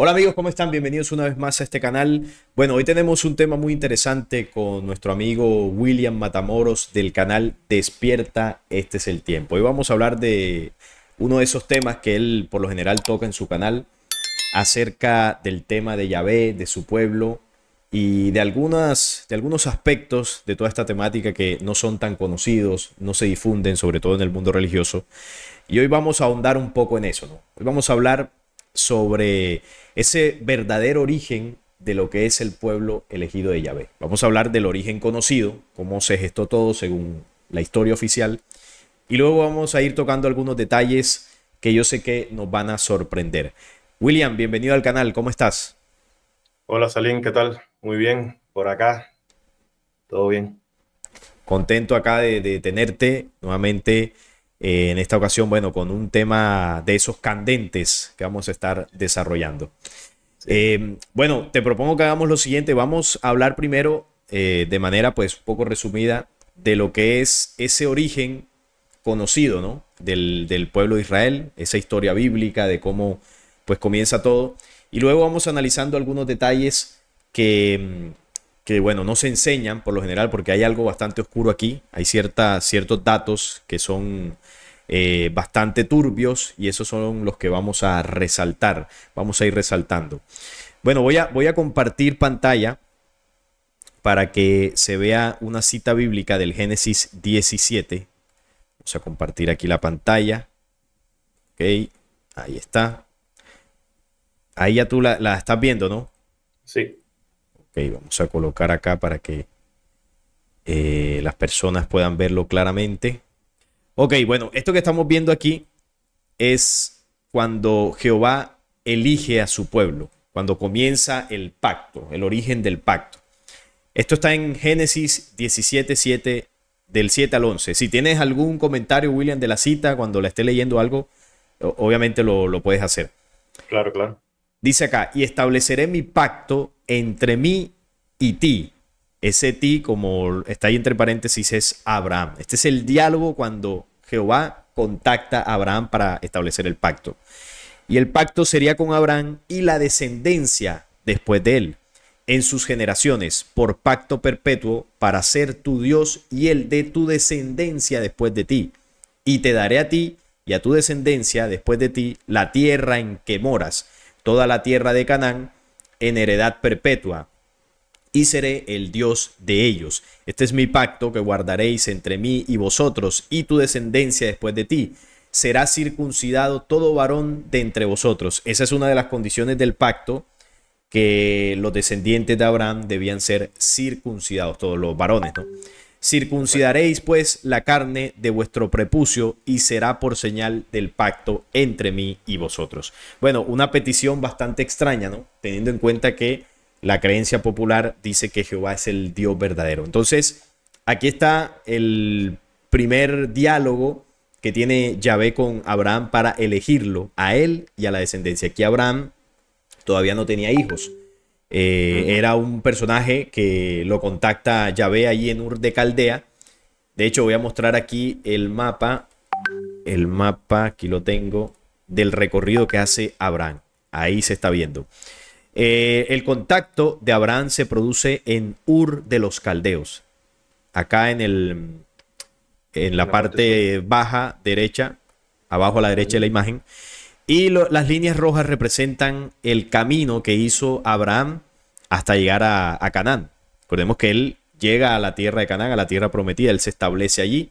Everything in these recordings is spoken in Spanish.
Hola amigos, ¿cómo están? Bienvenidos una vez más a este canal. Bueno, hoy tenemos un tema muy interesante con nuestro amigo William Matamoros del canal Despierta, este es el tiempo. Hoy vamos a hablar de uno de esos temas que él por lo general toca en su canal, acerca del tema de Yahvé, de su pueblo y de algunos aspectos de toda esta temática que no son tan conocidos, no se difunden, sobre todo en el mundo religioso. Y hoy vamos a ahondar un poco en eso, ¿no? Hoy vamos a hablar sobre ese verdadero origen de lo que es el pueblo elegido de Yahvé. Vamos a hablar del origen conocido, cómo se gestó todo según la historia oficial, y luego vamos a ir tocando algunos detalles que yo sé que nos van a sorprender. William, bienvenido al canal, ¿cómo estás? Hola Salim, ¿qué tal? Muy bien, por acá, todo bien. Contento acá de tenerte nuevamente en esta ocasión, bueno, con un tema de esos candentes que vamos a estar desarrollando. Sí, Bueno, te propongo que hagamos lo siguiente. Vamos a hablar primero de manera pues un poco resumida de lo que es ese origen conocido, ¿no? Del pueblo de Israel, esa historia bíblica de cómo pues comienza todo. Y luego vamos analizando algunos detalles que bueno, no se enseñan por lo general porque hay algo bastante oscuro aquí. Hay ciertos datos que son bastante turbios y esos son los que vamos a resaltar. Vamos a ir resaltando. Bueno, voy a compartir pantalla para que se vea una cita bíblica del Génesis 17. Vamos a compartir aquí la pantalla. Ok, ahí está. Ahí ya tú la estás viendo, ¿no? sí, Ok, vamos a colocar acá para que las personas puedan verlo claramente. Ok, bueno, esto que estamos viendo aquí es cuando Jehová elige a su pueblo, cuando comienza el pacto, el origen del pacto. Esto está en Génesis 17, 7, del 7 al 11. Si tienes algún comentario, William, de la cita, cuando la esté leyendo algo, obviamente lo puedes hacer. claro, claro. Dice acá, y estableceré mi pacto entre mí y ti. Ese ti, como está ahí entre paréntesis, es Abraham. Este es el diálogo cuando Jehová contacta a Abraham para establecer el pacto. Y el pacto sería con Abraham y la descendencia después de él, en sus generaciones, por pacto perpetuo, para ser tu Dios y el de tu descendencia después de ti. Y te daré a ti y a tu descendencia después de ti la tierra en que moras, toda la tierra de Canaán, en heredad perpetua, y seré el Dios de ellos. Este es mi pacto que guardaréis entre mí y vosotros y tu descendencia después de ti. Será circuncidado todo varón de entre vosotros. Esa es una de las condiciones del pacto, que los descendientes de Abraham debían ser circuncidados, todos los varones, ¿no? Correcto. Circuncidaréis pues la carne de vuestro prepucio y será por señal del pacto entre mí y vosotros. Bueno, una petición bastante extraña, ¿no? Teniendo en cuenta que la creencia popular dice que Jehová es el Dios verdadero. Entonces, aquí está el primer diálogo que tiene Yahvé con Abraham para elegirlo a él y a la descendencia. Aquí Abraham todavía no tenía hijos. Ujú. Era un personaje que lo contacta Yahvé allí en Ur de Caldea. De hecho, voy a mostrar aquí el mapa, aquí lo tengo, del recorrido que hace Abraham. Ahí se está viendo. El contacto de Abraham se produce en Ur de los Caldeos, acá en En la la parte sur. parte baja derecha, abajo a la derecha de la Ujú. imagen. Y las líneas rojas representan el camino que hizo Abraham hasta llegar a Canaán. Recordemos que él llega a la tierra de Canaán, a la tierra prometida, él se establece allí.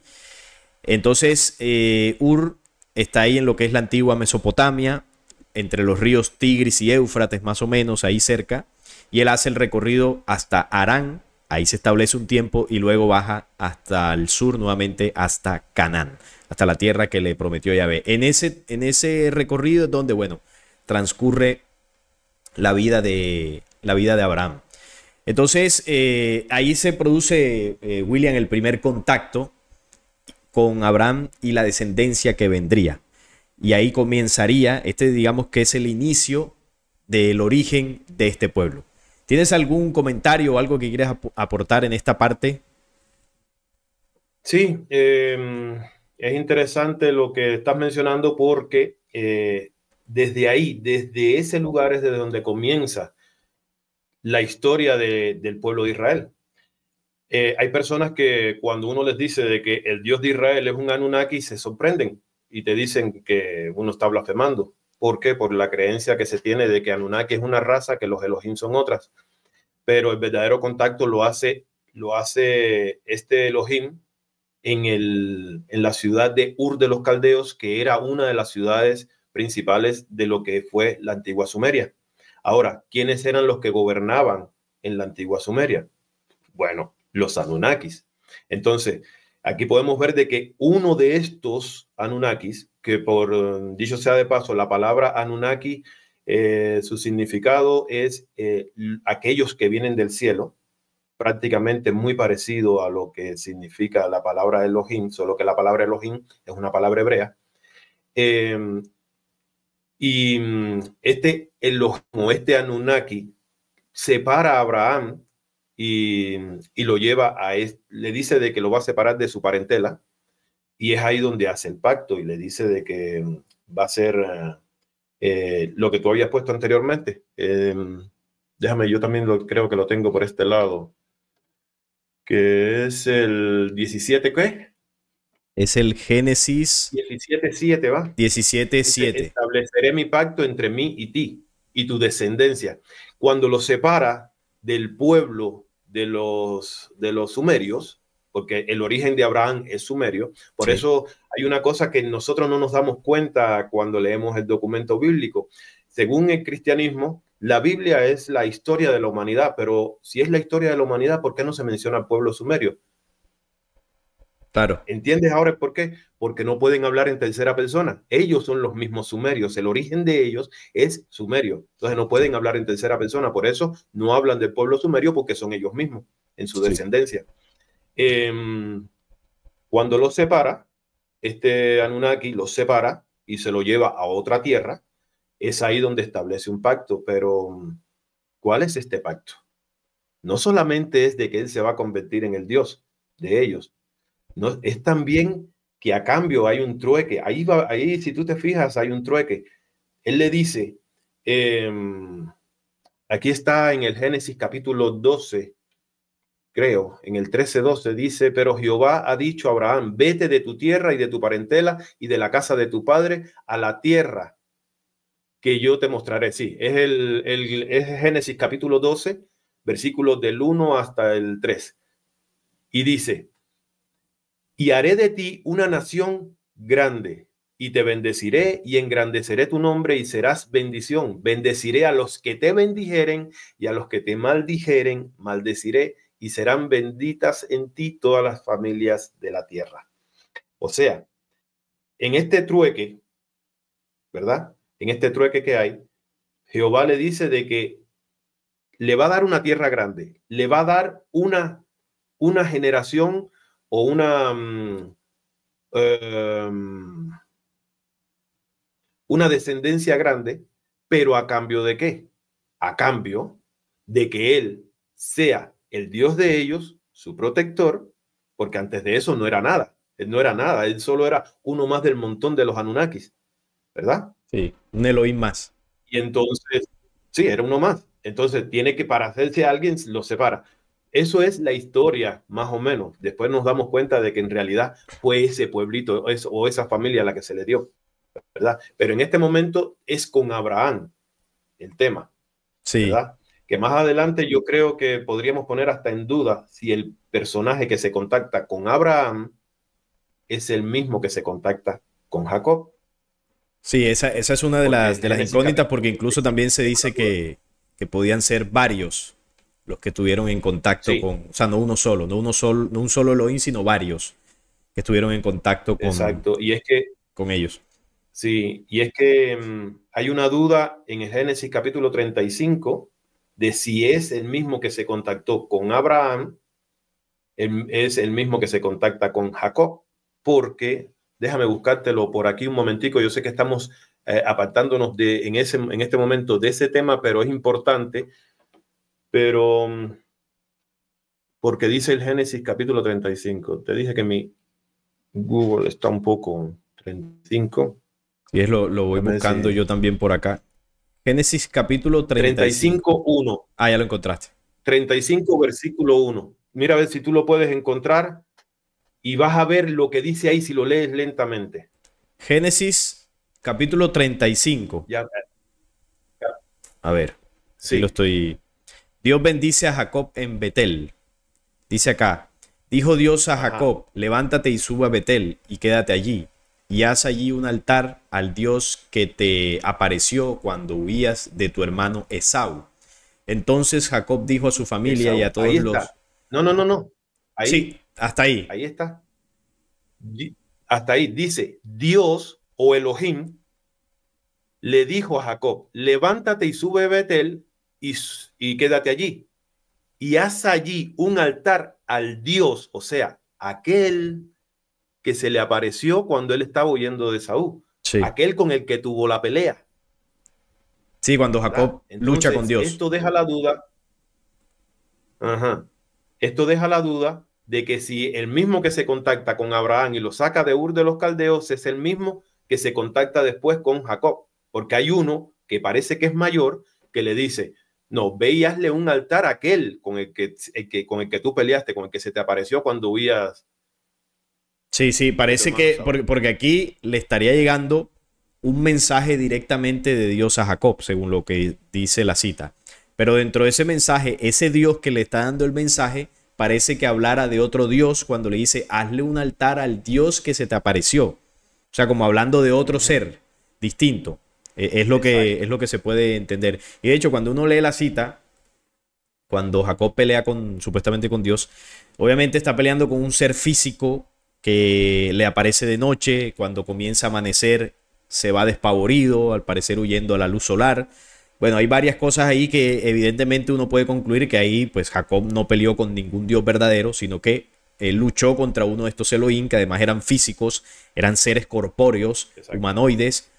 Entonces, Ur está ahí en lo que es la antigua Mesopotamia, entre los ríos Tigris y Éufrates, más o menos, ahí cerca. Y él hace el recorrido hasta Harán, ahí se establece un tiempo y luego baja hasta el sur nuevamente, hasta Canaán, hasta la tierra que le prometió Yahvé. En ese recorrido es donde, bueno, transcurre la vida de Abraham. Entonces, ahí se produce, William, el primer contacto con Abraham y la descendencia que vendría. Y ahí comenzaría, este digamos que es el inicio del origen de este pueblo. ¿Tienes algún comentario o algo que quieras aportar en esta parte? Sí, es interesante lo que estás mencionando porque desde ahí, desde ese lugar es desde donde comienza la historia del pueblo de Israel. Hay personas que cuando uno les dice de que el Dios de Israel es un Anunnaki, se sorprenden y te dicen que uno está blasfemando. ¿Por qué? Por la creencia que se tiene de que Anunnaki es una raza, que los Elohim son otras. Pero el verdadero contacto lo hace este Elohim en la ciudad de Ur de los Caldeos, que era una de las ciudades principales de lo que fue la antigua Sumeria. Ahora, ¿quiénes eran los que gobernaban en la antigua Sumeria? Bueno, los Anunnakis. Entonces, aquí podemos ver de que uno de estos Anunnakis, que por dicho sea de paso, la palabra Anunnaki, su significado es aquellos que vienen del cielo, prácticamente muy parecido a lo que significa la palabra Elohim, solo que la palabra Elohim es una palabra hebrea. Y Elohim, este Anunnaki, separa a Abraham y lo lleva le dice de que lo va a separar de su parentela, y es ahí donde hace el pacto y le dice de que va a ser lo que tú habías puesto anteriormente. Déjame, yo también creo que lo tengo por este lado, que es el 17, ¿qué? Es el Génesis 17:7, va. 17:7. Estableceré mi pacto entre mí y ti y tu descendencia. Cuando lo separa del pueblo de los sumerios, porque el origen de Abraham es sumerio, por Sí. eso hay una cosa que nosotros no nos damos cuenta cuando leemos el documento bíblico. Según el cristianismo, la Biblia es la historia de la humanidad, pero si es la historia de la humanidad, ¿por qué no se menciona al pueblo sumerio? Claro. ¿Entiendes ahora por qué? Porque no pueden hablar en tercera persona. Ellos son los mismos sumerios. El origen de ellos es sumerio. Entonces no pueden Sí. hablar en tercera persona. Por eso no hablan del pueblo sumerio, porque son ellos mismos en su Sí. descendencia. Cuando los separa, este Anunnaki los separa y se lo lleva a otra tierra. Es ahí donde establece un pacto. Pero ¿cuál es este pacto? No solamente es de que él se va a convertir en el Dios de ellos. No, es también que a cambio hay un trueque. Ahí, si tú te fijas, hay un trueque. Él le dice, aquí está en el Génesis capítulo 12, creo, en el 13:12 dice, pero Jehová ha dicho a Abraham, vete de tu tierra y de tu parentela y de la casa de tu padre a la tierra que yo te mostraré. Sí, es Génesis capítulo 12, versículos del 1 hasta el 3. Y dice, y haré de ti una nación grande, y te bendeciré y engrandeceré tu nombre y serás bendición. Bendeciré a los que te bendijeren y a los que te maldijeren, maldeciré y serán benditas en ti todas las familias de la tierra. O sea, en este trueque, ¿verdad? En este trueque que hay, Jehová le dice de que le va a dar una tierra grande, le va a dar una generación o una descendencia grande, pero ¿a cambio de qué? A cambio de que él sea el Dios de ellos, su protector, porque antes de eso no era nada. Él no era nada, él solo era uno más del montón de los Anunnakis, ¿verdad? Sí. Un Elohim más. Y entonces, sí, era uno más. Entonces tiene que, para hacerse alguien, lo separa. Eso es la historia, más o menos. Después nos damos cuenta de que en realidad fue ese pueblito o esa familia a la que se le dio, ¿verdad? Pero en este momento es con Abraham el tema, Sí. ¿verdad? Que más adelante yo creo que podríamos poner hasta en duda si el personaje que se contacta con Abraham es el mismo que se contacta con Jacob. Sí, esa es una de Porque las, en de las Génesis incógnitas, capítulo porque incluso también se dice 9. que podían ser varios los que estuvieron en contacto Sí, con, o sea, no uno solo, no un solo Elohim, sino varios que estuvieron en contacto exacto. Y es que con ellos. sí, y es que hay una duda en el Génesis capítulo 35 de si es el mismo que se contactó con Abraham, es el mismo que se contacta con Jacob, porque déjame buscártelo por aquí un momentico. Yo sé que estamos apartándonos en este momento de ese tema, pero es importante, pero porque dice el Génesis capítulo 35. Te dije que mi Google está un poco 35. Y es lo voy Déjame buscando decir. yo también por acá. Génesis capítulo 35. 35:1. Ah, ya lo encontraste. 35, versículo 1. Mira a ver si tú lo puedes encontrar y vas a ver lo que dice ahí si lo lees lentamente. Génesis capítulo 35. Ya, A ver, aquí lo sí. estoy. Dios bendice a Jacob en Betel. Dice acá, dijo Dios a Ajá. Jacob, levántate y sube a Betel y quédate allí, y haz allí un altar al Dios que te apareció cuando huías de tu hermano Esau. Entonces Jacob dijo a su familia y Esaú. a todos Ahí los... está. No, no, no, no. Ahí, Sí, hasta ahí. ahí está. Hasta ahí dice, Dios o Elohim le dijo a Jacob, levántate y sube a Betel y quédate allí. Y haz allí un altar al Dios, o sea, aquel que se le apareció cuando él estaba huyendo de Saúl, Sí. aquel con el que tuvo la pelea, Sí, cuando ¿verdad? Jacob lucha con Entonces, Dios. esto deja la duda, ajá, esto deja la duda de que si el mismo que se contacta con Abraham y lo saca de Ur de los Caldeos es el mismo que se contacta después con Jacob, porque hay uno que parece que es mayor que le dice, no, ve y hazle un altar a aquel con el que tú peleaste, con el que se te apareció cuando huías Sí, sí, de tu parece hermano que, Saúl. porque aquí le estaría llegando un mensaje directamente de Dios a Jacob, según lo que dice la cita. Pero dentro de ese mensaje, ese Dios que le está dando el mensaje, parece que hablara de otro Dios cuando le dice, hazle un altar al Dios que se te apareció. O sea, como hablando de otro ser distinto. Es Exacto. lo que se puede entender. Y de hecho, cuando uno lee la cita, cuando Jacob pelea supuestamente con Dios, obviamente está peleando con un ser físico que le aparece de noche, cuando comienza a amanecer se va despavorido, al parecer huyendo a la luz solar. Bueno, hay varias cosas ahí que evidentemente uno puede concluir que ahí pues Jacob no peleó con ningún Dios verdadero, sino que él luchó contra uno de estos Elohim, que además eran físicos, eran seres corpóreos, Exacto. humanoides,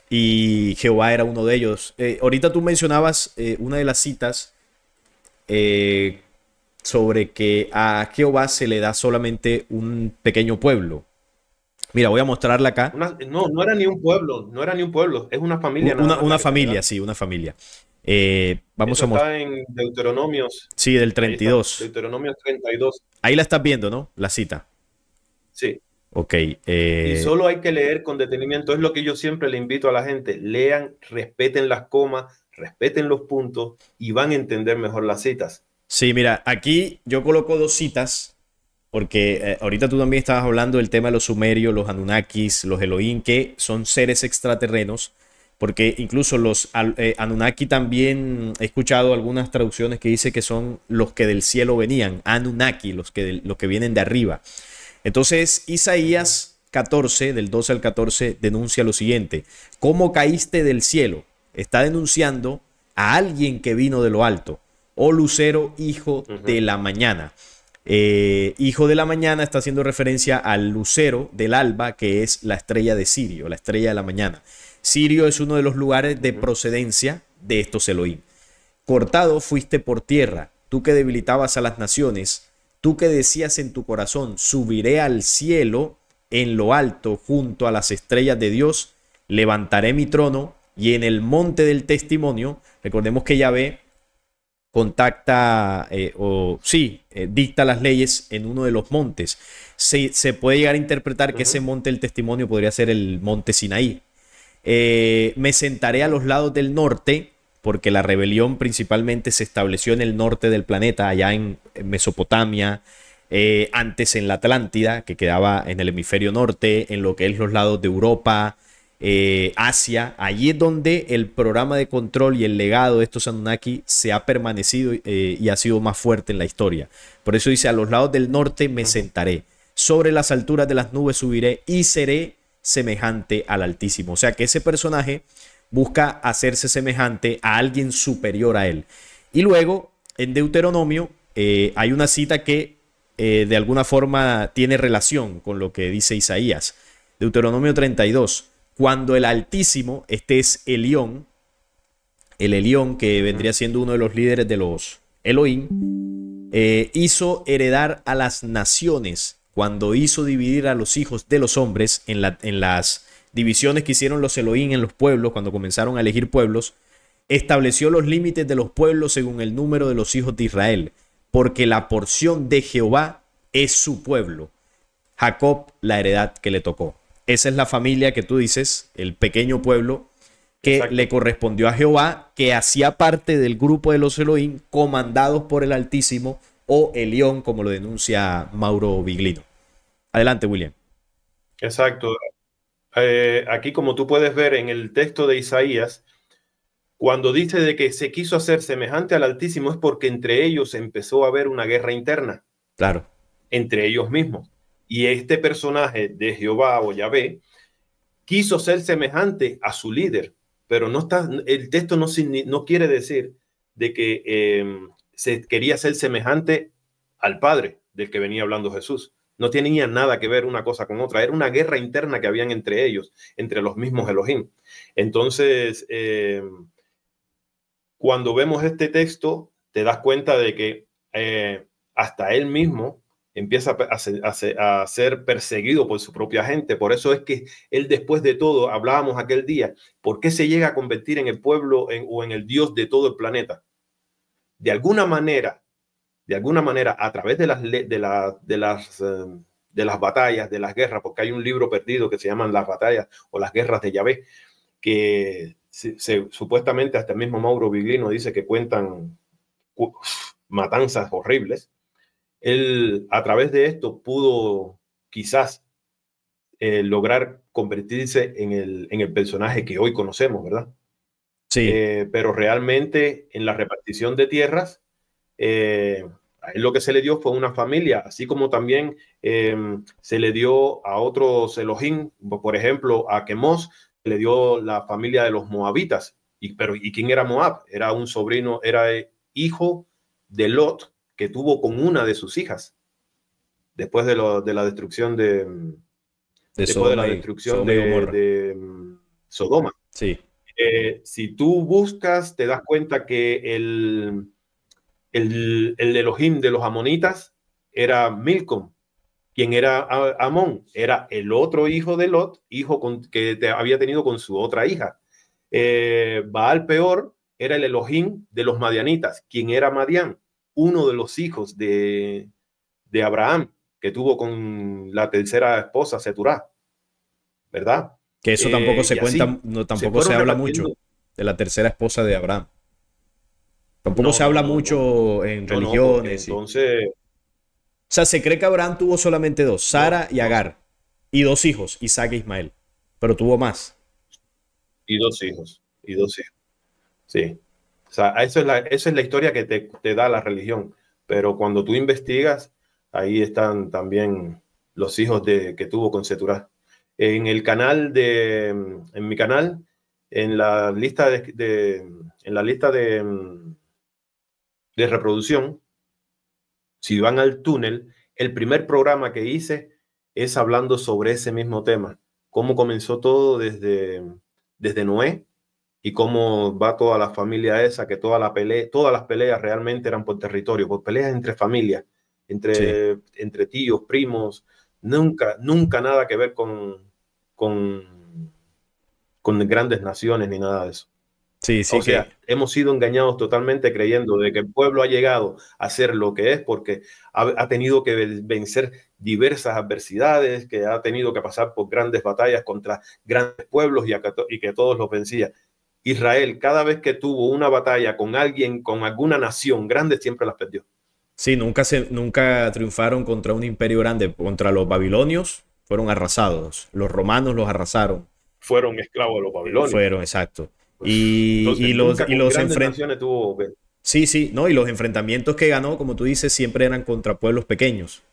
y Jehová era uno de ellos. Ahorita tú mencionabas una de las citas eh, sobre que a Jehová se le da solamente un pequeño pueblo. Mira, voy a mostrarla acá. No, no era ni un pueblo, no era ni un pueblo, es una familia nada más la Una que se le familia, da. sí, una familia. Vamos Eso a mostrar. está en Deuteronomios, Sí, del ahí está, 32. Deuteronomios 32, Ahí la estás viendo, ¿no? La cita. sí. Ok. Y solo hay que leer con detenimiento, es lo que yo siempre le invito a la gente, lean, respeten las comas, respeten los puntos y van a entender mejor las citas. Sí, mira, aquí yo coloco dos citas, porque ahorita tú también estabas hablando del tema de los sumerios, los Anunnakis, los Elohim, que son seres extraterrenos, porque incluso los Anunnaki también he escuchado algunas traducciones que dice que son los que del cielo venían, Anunnaki, los que vienen de arriba. Entonces, Ujú. Isaías 14, del 12 al 14, denuncia lo siguiente: ¿Cómo caíste del cielo? Está denunciando a alguien que vino de lo alto. Oh lucero, hijo de Ujú. la mañana. Hijo de la mañana está haciendo referencia al lucero del alba, que es la estrella de Sirio, la estrella de la mañana. Sirio es uno de los lugares de Ujú. procedencia de estos Elohim. Cortado fuiste por tierra, tú que debilitabas a las naciones, tú que decías en tu corazón, subiré al cielo en lo alto junto a las estrellas de Dios, levantaré mi trono y en el monte del testimonio, recordemos que Yahvé contacta dicta las leyes en uno de los montes. Se puede llegar a interpretar que ese Ujú. monte del testimonio podría ser el monte Sinaí. Me sentaré a los lados del norte, porque la rebelión principalmente se estableció en el norte del planeta, allá en Mesopotamia, antes en la Atlántida, que quedaba en el hemisferio norte, en lo que es los lados de Europa, Asia. Allí es donde el programa de control y el legado de estos Anunnaki se ha permanecido y ha sido más fuerte en la historia. Por eso dice, a los lados del norte me Ujú. sentaré, sobre las alturas de las nubes subiré y seré semejante al Altísimo. O sea que ese personaje busca hacerse semejante a alguien superior a él. Y luego, en Deuteronomio, hay una cita que de alguna forma tiene relación con lo que dice Isaías. Deuteronomio 32. Cuando el Altísimo, este es el Elión que vendría Ujú. siendo uno de los líderes de los Elohim, hizo heredar a las naciones cuando hizo dividir a los hijos de los hombres en las divisiones que hicieron los Elohim en los pueblos cuando comenzaron a elegir pueblos, estableció los límites de los pueblos según el número de los hijos de Israel, porque la porción de Jehová es su pueblo, Jacob la heredad que le tocó. Esa es la familia que tú dices, el pequeño pueblo que Exacto. le correspondió a Jehová, que hacía parte del grupo de los Elohim, comandados por el Altísimo o Elión, como lo denuncia Mauro Biglino. Adelante, William. Exacto. Aquí, como tú puedes ver en el texto de Isaías, cuando dice de que se quiso hacer semejante al Altísimo es porque entre ellos empezó a haber una guerra interna. Claro. Entre ellos mismos. Y este personaje de Jehová o Yahvé quiso ser semejante a su líder, pero no está, el texto no quiere decir de que se quería ser semejante al Padre del que venía hablando Jesús. No tenía nada que ver una cosa con otra. Era una guerra interna que habían entre ellos, entre los mismos Elohim. Entonces, cuando vemos este texto, te das cuenta de que hasta él mismo empieza a ser perseguido por su propia gente. Por eso es que él, después de todo, hablábamos aquel día, ¿por qué se llega a convertir en el pueblo o en el Dios de todo el planeta? De alguna manera, a través de las batallas, de las guerras, porque hay un libro perdido que se llaman Las batallas o las guerras de Yahvé, que supuestamente hasta el mismo Mauro Biglino dice que cuentan matanzas horribles. Él, a través de esto, pudo quizás lograr convertirse en el personaje que hoy conocemos, ¿verdad? Sí. Pero realmente en la repartición de tierras, a él lo que se le dio fue una familia, así como también se le dio a otros Elohim, por ejemplo, a Quemos, se le dio la familia de los moabitas. ¿Y quién era Moab? Era un sobrino, era hijo de Lot, que tuvo con una de sus hijas, después de la destrucción de Sodoma. Sí. Si tú buscas, te das cuenta que el Elohim de los amonitas era Milcom. Quien era Amón era el otro hijo de Lot, que había tenido con su otra hija. Baal Peor era el Elohim de los madianitas. Quien era Madián, uno de los hijos de Abraham, que tuvo con la tercera esposa, Seturá, ¿verdad? Que eso tampoco se cuenta, tampoco se habla mucho de la tercera esposa de Abraham. Tampoco se habla mucho en religiones. Entonces, o sea, se cree que Abraham tuvo solamente dos, Sara y Agar, y dos hijos, Isaac e Ismael, pero tuvo más. Y dos hijos. Sí. O sea, esa es la historia que te da la religión. Pero cuando tú investigas, ahí están también los hijos que tuvo con Seturá. En mi canal, en la lista de reproducción, si van al túnel, el primer programa que hice es hablando sobre ese mismo tema. Cómo comenzó todo desde Noé, y cómo va toda la familia esa, que todas las peleas realmente eran por territorio, por peleas entre familias, entre tíos, primos, nunca nada que ver con grandes naciones ni nada de eso. Sí, o sea, hemos sido engañados totalmente creyendo de que el pueblo ha llegado a ser lo que es porque ha tenido que vencer diversas adversidades, que ha tenido que pasar por grandes batallas contra grandes pueblos y que todos los vencía. Israel, cada vez que tuvo una batalla con alguien, con alguna nación grande, siempre las perdió. Sí, nunca triunfaron contra un imperio grande. Contra los babilonios fueron arrasados. Los romanos los arrasaron. Fueron esclavos de los babilonios. Fueron, exacto. Y los enfrentamientos. Sí, no, y los enfrentamientos que ganó, como tú dices, siempre eran contra pueblos pequeños.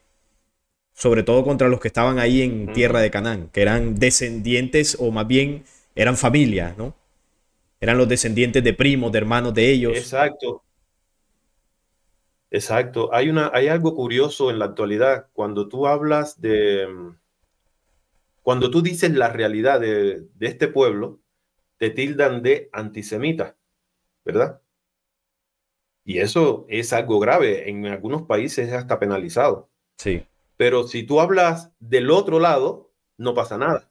Sobre todo contra los que estaban ahí en tierra de Canaán, que eran descendientes, o más bien eran familias, ¿no? Eran los descendientes de primos, de hermanos de ellos. Exacto. Hay algo curioso en la actualidad. Cuando tú dices la realidad de este pueblo, te tildan de antisemita, ¿verdad? Y eso es algo grave. En algunos países es hasta penalizado. Sí. Pero si tú hablas del otro lado, no pasa nada.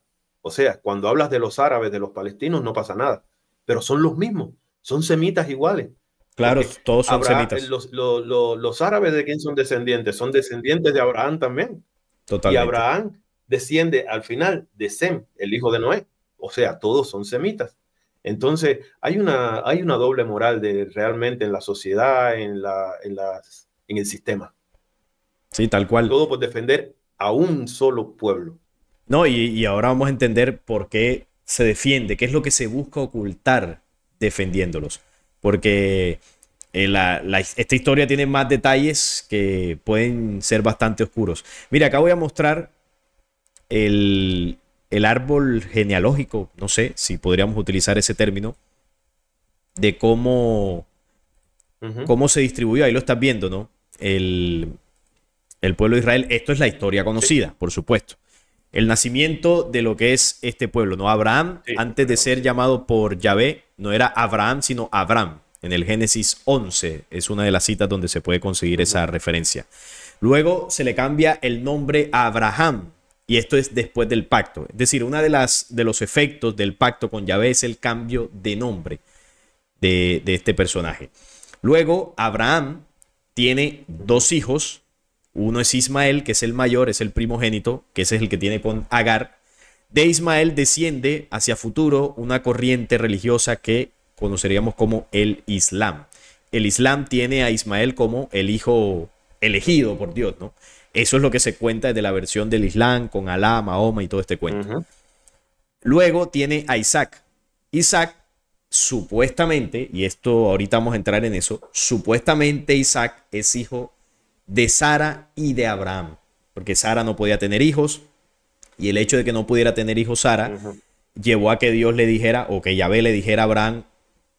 O sea, cuando hablas de los árabes, de los palestinos, no pasa nada, pero son los mismos, son semitas iguales. Claro, Porque todos son habrá, semitas. los árabes de quién son descendientes, son descendientes de Abraham también. Y Totalmente. Abraham desciende al final de Sem, el hijo de Noé. O sea, todos son semitas. Entonces, hay una doble moral de realmente en la sociedad, en el sistema. Sí, tal cual. Todo por defender a un solo pueblo. No, y ahora vamos a entender por qué se defiende, qué es lo que se busca ocultar defendiéndolos. Porque esta historia tiene más detalles que pueden ser bastante oscuros. Mira, acá voy a mostrar el árbol genealógico, no sé si podríamos utilizar ese término, de cómo se distribuyó. Ahí lo estás viendo, ¿no? El pueblo de Israel. Esto es la historia Sí, conocida, por supuesto. El nacimiento de lo que es este pueblo, ¿no? Abraham, sí, antes de ser llamado por Yahvé, no era Abraham, sino Abram. En el Génesis 11 es una de las citas donde se puede conseguir esa referencia. Luego se le cambia el nombre a Abraham, y esto es después del pacto. Es decir, uno de los efectos del pacto con Yahvé es el cambio de nombre de este personaje. Luego, Abraham tiene dos hijos. Uno es Ismael, que es el mayor, es el primogénito, que ese es el que tiene con Agar. De Ismael desciende hacia futuro una corriente religiosa que conoceríamos como el Islam. El Islam tiene a Ismael como el hijo elegido por Dios, ¿no? Eso es lo que se cuenta de la versión del Islam con Alá, Mahoma y todo este cuento. Luego tiene a Isaac. Isaac, supuestamente, y esto ahorita vamos a entrar en eso, supuestamente Isaac es hijo de Sara y de Abraham, porque Sara no podía tener hijos, y el hecho de que no pudiera tener hijos Sara llevó a que Dios le dijera, o que Yahvé le dijera a Abraham,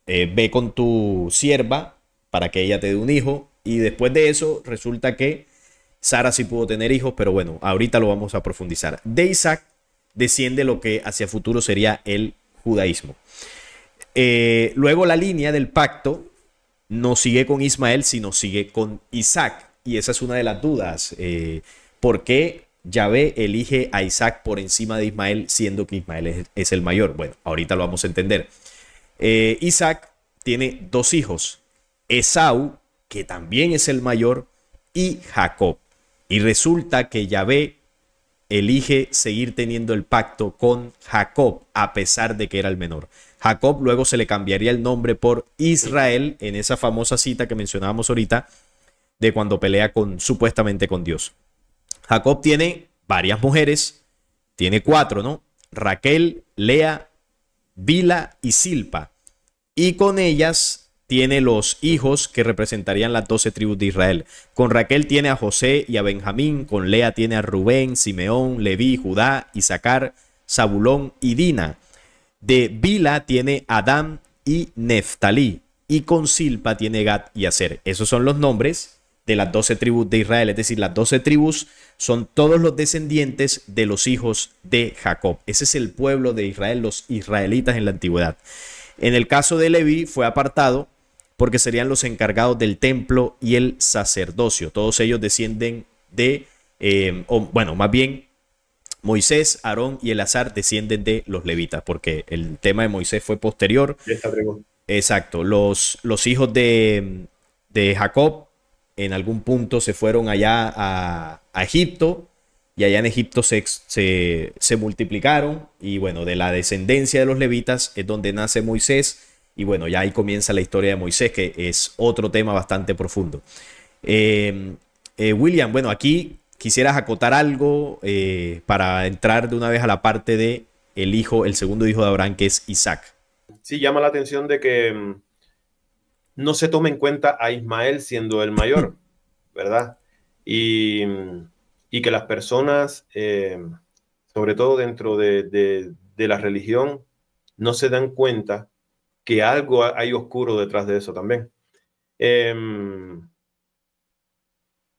ve con tu sierva para que ella te dé un hijo, y después de eso resulta que Sara sí pudo tener hijos, pero bueno, ahorita lo vamos a profundizar. De Isaac desciende lo que hacia futuro sería el judaísmo. Luego la línea del pacto no sigue con Ismael, sino sigue con Isaac. Y esa es una de las dudas. ¿Por qué Yahvé elige a Isaac por encima de Ismael, siendo que Ismael es el mayor? Bueno, ahorita lo vamos a entender. Isaac tiene dos hijos, Esau, que también es el mayor, y Jacob. Y resulta que Yahvé elige seguir teniendo el pacto con Jacob, a pesar de que era el menor. Jacob luego se le cambiaría el nombre por Israel en esa famosa cita que mencionábamos ahorita de cuando pelea supuestamente con Dios. Jacob tiene varias mujeres, tiene cuatro, ¿no? Raquel, Lea, Bila y Silpa. Y con ellas tiene los hijos que representarían las 12 tribus de Israel. Con Raquel tiene a José y a Benjamín, con Lea tiene a Rubén, Simeón, Leví, Judá, Isaacar, Zabulón y Dina. De Bila tiene Adán y Neftalí. Y con Silpa tiene Gad y Aser. Esos son los nombres de las 12 tribus de Israel. Es decir, las 12 tribus son todos los descendientes de los hijos de Jacob. Ese es el pueblo de Israel, los israelitas en la antigüedad. En el caso de Leví fue apartado porque serían los encargados del templo y el sacerdocio. Todos ellos descienden bueno, más bien Moisés, Aarón y Elazar descienden de los levitas, porque el tema de Moisés fue posterior. Exacto. Los hijos de Jacob en algún punto se fueron allá a Egipto, y allá en Egipto se multiplicaron, y bueno, de la descendencia de los levitas es donde nace Moisés, y bueno, ya ahí comienza la historia de Moisés, que es otro tema bastante profundo. William, bueno, aquí quisieras acotar algo para entrar de una vez a la parte de el segundo hijo de Abraham, que es Isaac. Sí, llama la atención de que no se toma en cuenta a Ismael siendo el mayor, ¿verdad? Y, y que las personas, sobre todo dentro de la religión, no se dan cuenta que algo hay oscuro detrás de eso también.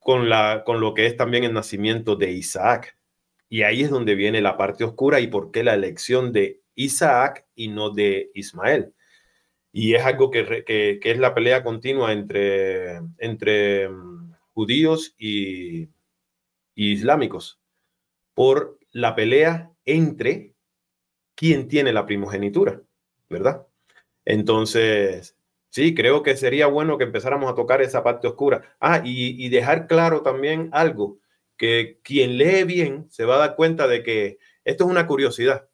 Con lo que es también el nacimiento de Isaac. Y ahí es donde viene la parte oscura y por qué la elección de Isaac y no de Ismael. Y es algo que es la pelea continua entre judíos y islámicos, por la pelea entre quién tiene la primogenitura, ¿verdad? Entonces, sí, creo que sería bueno que empezáramos a tocar esa parte oscura. Y dejar claro también algo, que quien lee bien se va a dar cuenta de que esto es una curiosidad,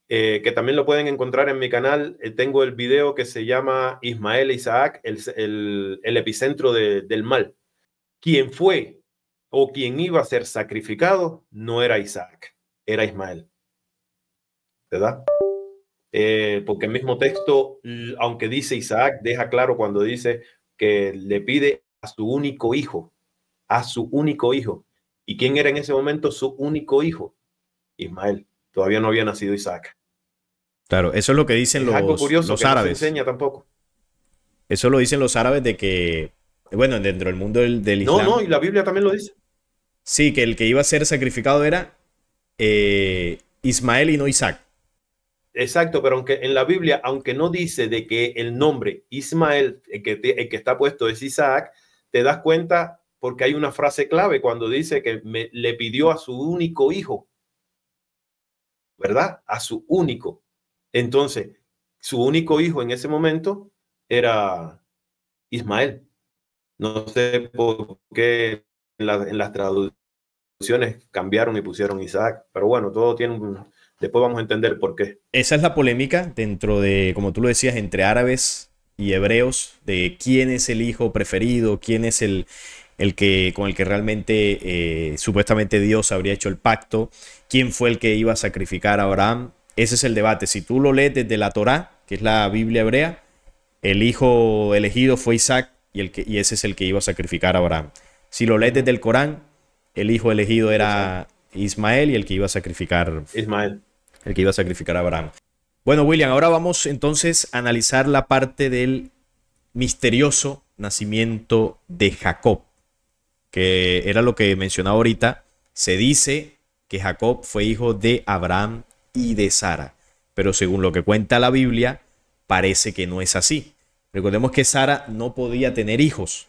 que también lo pueden encontrar en mi canal. Tengo el video que se llama Ismael e Isaac, el epicentro del mal. Quien fue o quien iba a ser sacrificado no era Isaac, era Ismael, ¿verdad? Porque el mismo texto, aunque dice Isaac, deja claro cuando dice que le pide a su único hijo, a su único hijo. ¿Y quién era en ese momento su único hijo? Ismael. Todavía no había nacido Isaac. Claro, eso es lo que dicen algo curioso los que árabes. No se enseña tampoco. Eso lo dicen los árabes de que, bueno, dentro del mundo del Islam. No, y la Biblia también lo dice. Sí, que el que iba a ser sacrificado era Ismael y no Isaac. Exacto, pero aunque en la Biblia, aunque no dice de que el nombre Ismael, el que está puesto es Isaac, te das cuenta porque hay una frase clave cuando dice que le pidió a su único hijo, ¿verdad? A su único. Entonces, su único hijo en ese momento era Ismael. No sé por qué en las traducciones cambiaron y pusieron Isaac, pero bueno, todo tiene un... Después vamos a entender por qué. Esa es la polémica dentro de, como tú lo decías, entre árabes y hebreos, de quién es el hijo preferido, quién es el que, con el que realmente supuestamente Dios habría hecho el pacto, quién fue el que iba a sacrificar a Abraham. Ese es el debate. Si tú lo lees desde la Torá, que es la Biblia hebrea, el hijo elegido fue Isaac y ese es el que iba a sacrificar a Abraham. Si lo lees desde el Corán, el hijo elegido era Ismael y el que iba a sacrificar Ismael. El que iba a sacrificar a Abraham. Bueno, William, ahora vamos entonces a analizar la parte del misterioso nacimiento de Jacob, que era lo que mencionaba ahorita. Se dice que Jacob fue hijo de Abraham y de Sara, pero según lo que cuenta la Biblia, parece que no es así. Recordemos que Sara no podía tener hijos,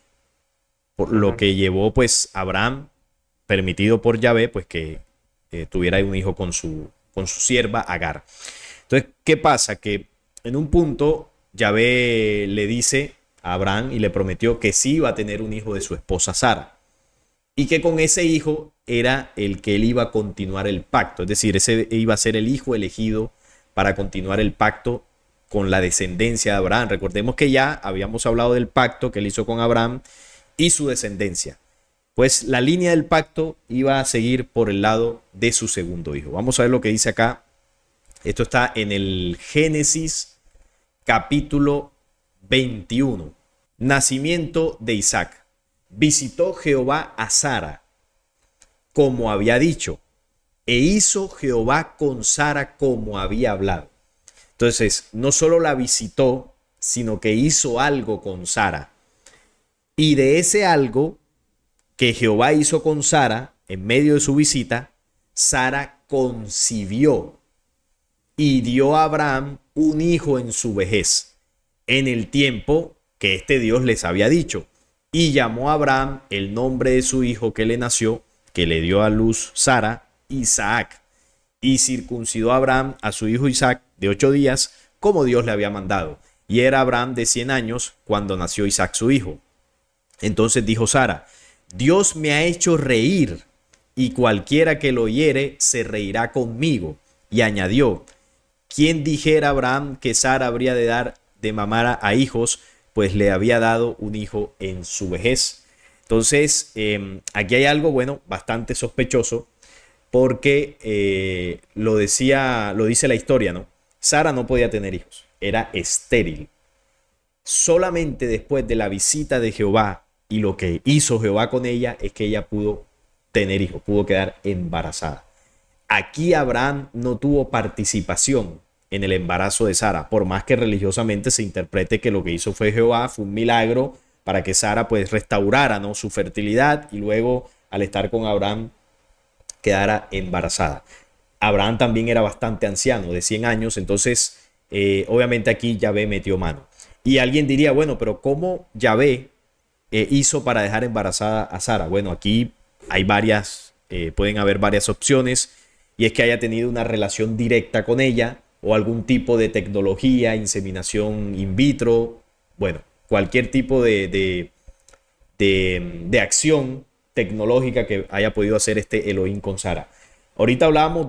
por lo que llevó pues Abraham, permitido por Yahvé, pues que tuviera un hijo con su sierva Agar. Entonces, ¿qué pasa? Que en un punto Yahvé le dice a Abraham y le prometió que sí iba a tener un hijo de su esposa Sara y que con ese hijo era el que él iba a continuar el pacto, es decir, ese iba a ser el hijo elegido para continuar el pacto con la descendencia de Abraham. Recordemos que ya habíamos hablado del pacto que él hizo con Abraham y su descendencia. Pues la línea del pacto iba a seguir por el lado de su segundo hijo. Vamos a ver lo que dice acá. Esto está en el Génesis capítulo 21. Nacimiento de Isaac. Visitó Jehová a Sara, como había dicho, e hizo Jehová con Sara como había hablado. Entonces, no solo la visitó, sino que hizo algo con Sara. Y de ese algo que Jehová hizo con Sara, en medio de su visita, Sara concibió y dio a Abraham un hijo en su vejez, en el tiempo que este Dios les había dicho. Y llamó a Abraham el nombre de su hijo que le nació, que le dio a luz Sara, Isaac. Y circuncidó a Abraham a su hijo Isaac de 8 días, como Dios le había mandado. Y era Abraham de 100 años cuando nació Isaac su hijo. Entonces dijo Sara: Dios me ha hecho reír, y cualquiera que lo oyere se reirá conmigo. Y añadió: ¿quién dijera a Abraham que Sara habría de dar de mamar a hijos? Pues le había dado un hijo en su vejez. Entonces, aquí hay algo, bueno, bastante sospechoso, porque lo dice la historia, ¿no? Sara no podía tener hijos, era estéril. Solamente después de la visita de Jehová y lo que hizo Jehová con ella es que ella pudo tener hijos, pudo quedar embarazada. Aquí Abraham no tuvo participación en el embarazo de Sara, por más que religiosamente se interprete que lo que hizo fue Jehová, fue un milagro para que Sara pues restaurara, ¿no?, su fertilidad y luego al estar con Abraham quedara embarazada. Abraham también era bastante anciano, de 100 años, entonces obviamente aquí Yahvé metió mano. Y alguien diría, bueno, pero ¿cómo Yahvé hizo para dejar embarazada a Sara? Bueno, aquí hay pueden haber varias opciones. y es que haya tenido una relación directa con ella o algún tipo de tecnología, inseminación in vitro, bueno, cualquier tipo de acción tecnológica que haya podido hacer este Elohim con Sara. Ahorita hablábamos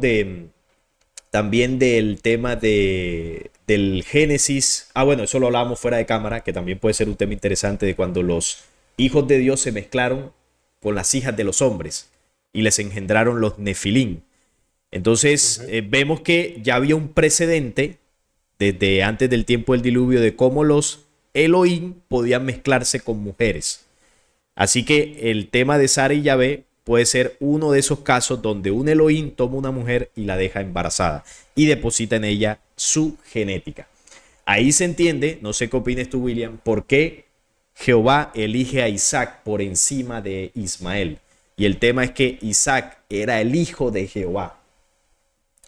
también del tema del Génesis. Ah, bueno, eso lo hablábamos fuera de cámara, que también puede ser un tema interesante de cuando los hijos de Dios se mezclaron con las hijas de los hombres y les engendraron los Nefilim. Entonces, vemos que ya había un precedente desde antes del tiempo del diluvio de cómo los Elohim podían mezclarse con mujeres. Así que el tema de Sara y Yahvé puede ser uno de esos casos donde un Elohim toma una mujer y la deja embarazada y deposita en ella su genética. Ahí se entiende, no sé qué opines tú, William, por qué Jehová elige a Isaac por encima de Ismael. Y el tema es que Isaac era el hijo de Jehová.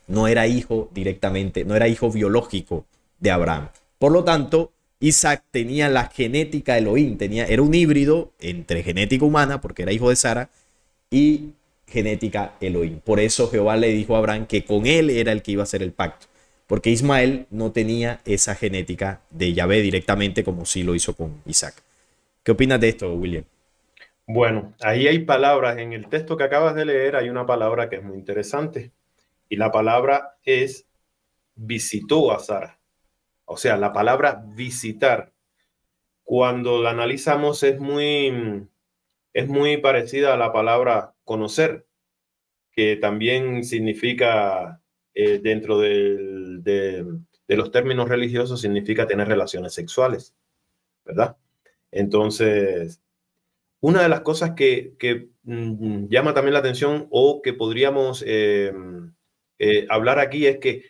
No era hijo directamente, no era hijo biológico de Abraham. Por lo tanto, Isaac tenía la genética Elohim, era un híbrido entre genética humana, porque era hijo de Sara, y genética Elohim. Por eso Jehová le dijo a Abraham que con él era el que iba a hacer el pacto, porque Ismael no tenía esa genética de Yahvé directamente como sí lo hizo con Isaac. ¿Qué opinas de esto, William? Bueno, ahí hay palabras, en el texto que acabas de leer hay una palabra que es muy interesante, y la palabra es visitó a Sara. O sea, la palabra visitar, cuando la analizamos es muy parecida a la palabra conocer, que también significa, dentro de los términos religiosos, significa tener relaciones sexuales, ¿verdad? Entonces, una de las cosas que llama también la atención o que podríamos hablar aquí es que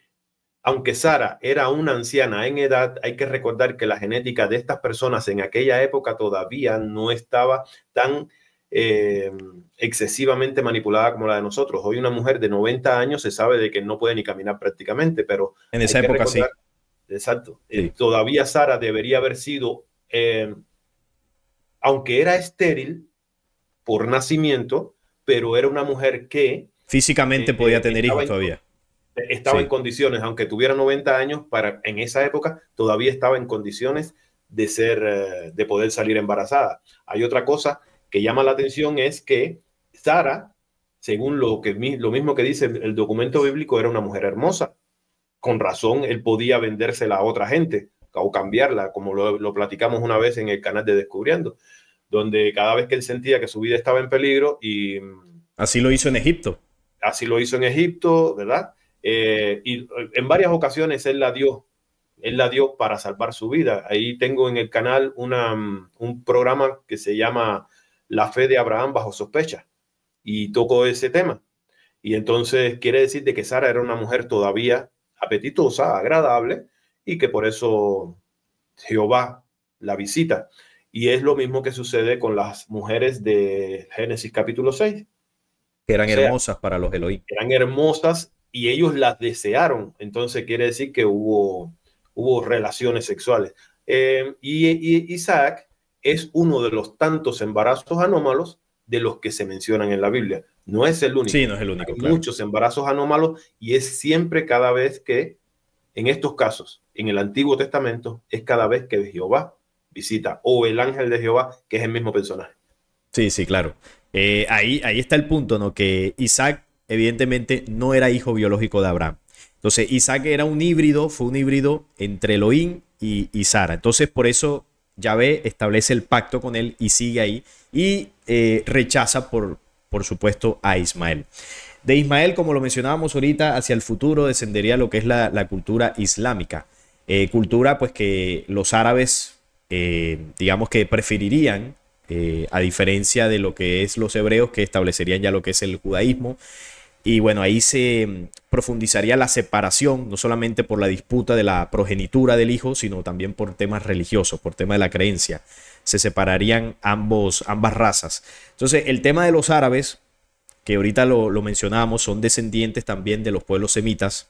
aunque Sara era una anciana en edad, hay que recordar que la genética de estas personas en aquella época todavía no estaba tan excesivamente manipulada como la de nosotros. Hoy una mujer de 90 años se sabe de que no puede ni caminar prácticamente, pero en esa época sí. Exacto. Sí. Todavía Sara debería haber sido, aunque era estéril por nacimiento, pero era una mujer que físicamente podía tener hijos todavía. Estaba en condiciones, aunque tuviera 90 años, en esa época todavía estaba en condiciones de poder salir embarazada. Hay otra cosa que llama la atención, es que Sara, según lo mismo que dice el documento bíblico, era una mujer hermosa. Con razón, él podía vendérsela a otra gente o cambiarla, como lo platicamos una vez en el canal de Descubriendo, donde cada vez que él sentía que su vida estaba en peligro, y así lo hizo en Egipto. Así lo hizo en Egipto, ¿verdad? Y en varias ocasiones él la dio para salvar su vida. Ahí tengo en el canal un programa que se llama La fe de Abraham bajo sospecha, y toco ese tema. Y entonces quiere decir de que Sara era una mujer todavía apetitosa, agradable, y que por eso Jehová la visita. Y es lo mismo que sucede con las mujeres de Génesis capítulo 6. Que eran hermosas para los Elohim. Eran hermosas y ellos las desearon. Entonces quiere decir que hubo relaciones sexuales. Y Isaac es uno de los tantos embarazos anómalos de los que se mencionan en la Biblia. No es el único. Sí, no es el único. Hay muchos embarazos anómalos, y es siempre, cada vez que, en estos casos, en el Antiguo Testamento, es cada vez que Jehová visita, o el ángel de Jehová, que es el mismo personaje. Sí, sí, claro. Ahí está el punto, ¿no? Que Isaac, evidentemente, no era hijo biológico de Abraham. Entonces, Isaac era fue un híbrido entre Elohim y Sara. Entonces, por eso Yahvé establece el pacto con él y sigue ahí, y rechaza, por supuesto, a Ismael. De Ismael, como lo mencionábamos ahorita, hacia el futuro descendería lo que es la cultura islámica. Cultura, pues, que los árabes, digamos que preferirían, a diferencia de lo que es los hebreos, que establecerían ya lo que es el judaísmo. Y bueno, ahí se profundizaría la separación, no solamente por la disputa de la progenitura del hijo, sino también por temas religiosos, por tema de la creencia. Se separarían ambas razas. Entonces, el tema de los árabes, que ahorita lo mencionábamos, son descendientes también de los pueblos semitas.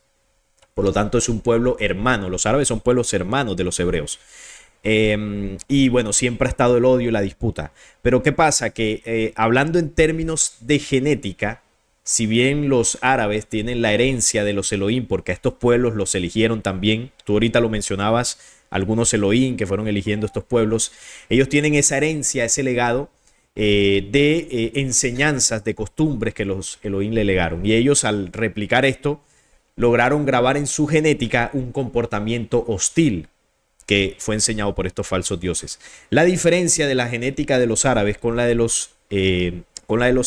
Por lo tanto, es un pueblo hermano. Los árabes son pueblos hermanos de los hebreos. Y bueno, siempre ha estado el odio y la disputa. Pero ¿qué pasa? Que hablando en términos de genética, si bien los árabes tienen la herencia de los Elohim, porque a estos pueblos los eligieron también, tú ahorita lo mencionabas, algunos Elohim que fueron eligiendo estos pueblos, ellos tienen esa herencia, ese legado de enseñanzas, de costumbres que los Elohim le legaron. Y ellos, al replicar esto, lograron grabar en su genética un comportamiento hostil que fue enseñado por estos falsos dioses. La diferencia de la genética de los árabes con la de los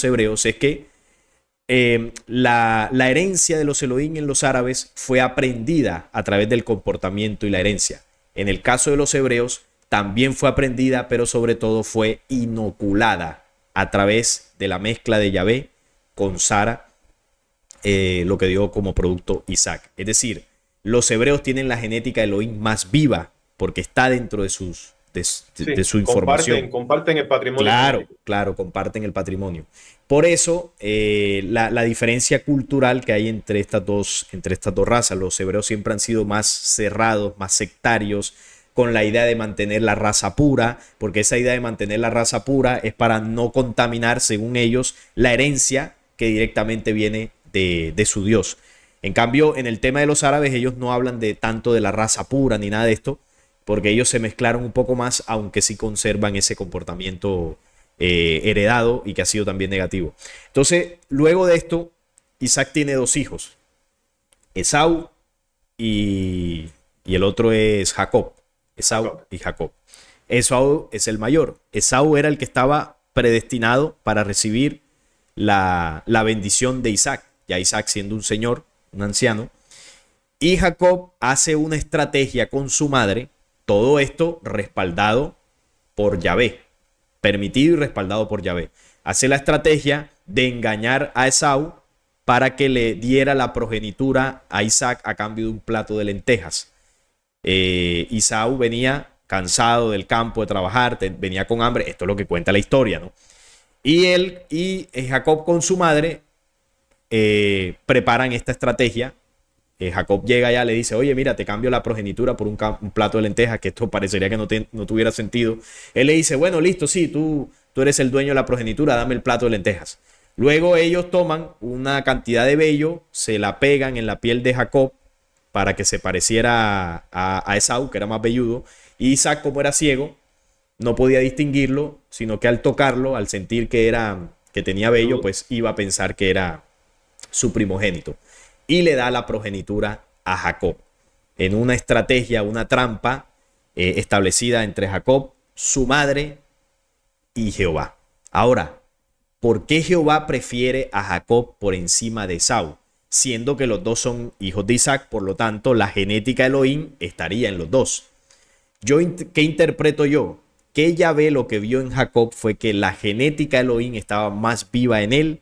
hebreos es que la herencia de los Elohim en los árabes fue aprendida a través del comportamiento y la herencia. En el caso de los hebreos también fue aprendida, pero sobre todo fue inoculada a través de la mezcla de Yahvé con Sara, lo que dio como producto Isaac. Es decir, los hebreos tienen la genética de Elohim más viva porque está dentro de su información. Comparten el patrimonio. Claro, comparten el patrimonio. Por eso, la diferencia cultural que hay entre estas dos razas. Los hebreos siempre han sido más cerrados, más sectarios, con la idea de mantener la raza pura, porque esa idea de mantener la raza pura es para no contaminar, según ellos, la herencia que directamente viene de su Dios. En cambio, en el tema de los árabes, ellos no hablan tanto de la raza pura ni nada de esto, porque ellos se mezclaron un poco más, aunque sí conservan ese comportamiento heredado y que ha sido también negativo. Entonces, luego de esto, Isaac tiene dos hijos, Esaú y el otro es Jacob. Esaú y Jacob. Esaú es el mayor. Esaú era el que estaba predestinado para recibir la bendición de Isaac, ya Isaac siendo un señor, un anciano. Y Jacob hace una estrategia con su madre, todo esto respaldado por Yahvé, permitido y respaldado por Yahvé. Hace la estrategia de engañar a Esaú para que le diera la progenitura a Isaac a cambio de un plato de lentejas. Esaú venía cansado del campo de trabajar, venía con hambre, esto es lo que cuenta la historia, ¿no? Y Jacob con su madre preparan esta estrategia. Jacob llega allá, le dice, oye, mira, te cambio la progenitura por un plato de lentejas, que esto parecería que no tuviera sentido. Él le dice, bueno, listo, sí, tú eres el dueño de la progenitura, dame el plato de lentejas. Luego ellos toman una cantidad de vello, se la pegan en la piel de Jacob para que se pareciera a Esaú, que era más velludo. Y Isaac, como era ciego, no podía distinguirlo, sino que al tocarlo, al sentir que tenía vello, pues iba a pensar que era su primogénito. Y le da la progenitura a Jacob en una estrategia, una trampa establecida entre Jacob, su madre y Jehová. Ahora, ¿por qué Jehová prefiere a Jacob por encima de Esaú? Siendo que los dos son hijos de Isaac, por lo tanto, la genética Elohim estaría en los dos. ¿Qué interpreto yo? Que Yahvé lo que vio en Jacob fue que la genética Elohim estaba más viva en él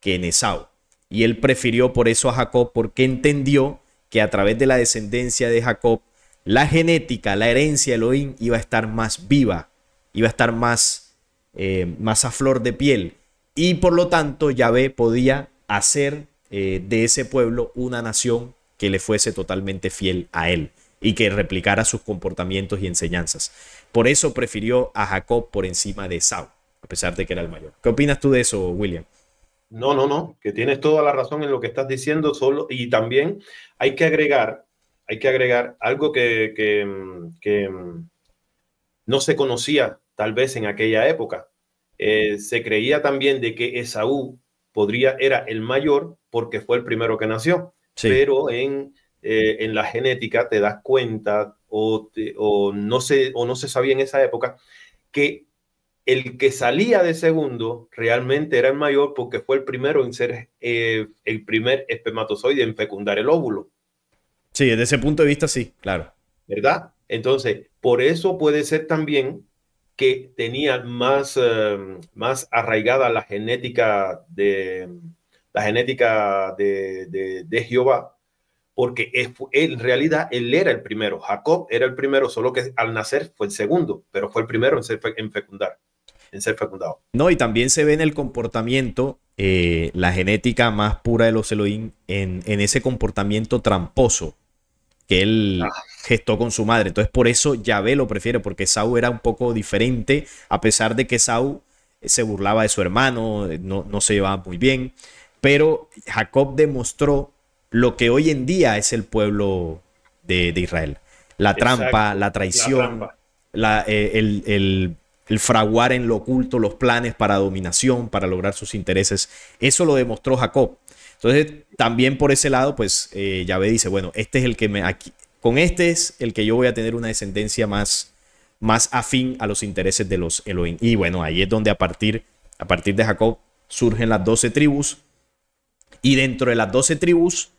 que en Esaú. Y él prefirió por eso a Jacob, porque entendió que a través de la descendencia de Jacob, la genética, la herencia Elohim iba a estar más viva, iba a estar más a flor de piel. Y por lo tanto, Yahvé podía hacer de ese pueblo una nación que le fuese totalmente fiel a él y que replicara sus comportamientos y enseñanzas. Por eso prefirió a Jacob por encima de Esaú, a pesar de que era el mayor. ¿Qué opinas tú de eso, William? No, que tienes toda la razón en lo que estás diciendo, y también hay que agregar algo que no se conocía tal vez en aquella época. Se creía también de que Esaú era el mayor porque fue el primero que nació, sí. Pero en la genética te das cuenta o no se sabía en esa época que el que salía de segundo realmente era el mayor porque fue el primero en ser el primer espermatozoide en fecundar el óvulo. Sí, desde ese punto de vista sí, claro. ¿Verdad? Entonces, por eso puede ser también que tenía más arraigada la genética de Jehová, porque en realidad él era el primero. Jacob era el primero, solo que al nacer fue el segundo, pero fue el primero en ser fecundado. No, y también se ve en el comportamiento, la genética más pura de los Elohim, en ese comportamiento tramposo que él gestó con su madre. Entonces por eso Yahvé lo prefiere, porque Esaú era un poco diferente, a pesar de que Esaú se burlaba de su hermano, no se llevaba muy bien. pero Jacob demostró lo que hoy en día es el pueblo de Israel. La trampa, Exacto, la la traición, trampa. el fraguar en lo oculto los planes para dominación, para lograr sus intereses. Eso lo demostró Jacob. Entonces, también por ese lado, pues Yahvé dice, bueno, este es el que con este es el que yo voy a tener una descendencia más afín a los intereses de los Elohim. Y bueno, ahí es donde a partir de Jacob surgen las 12 tribus. Y dentro de las 12 tribus,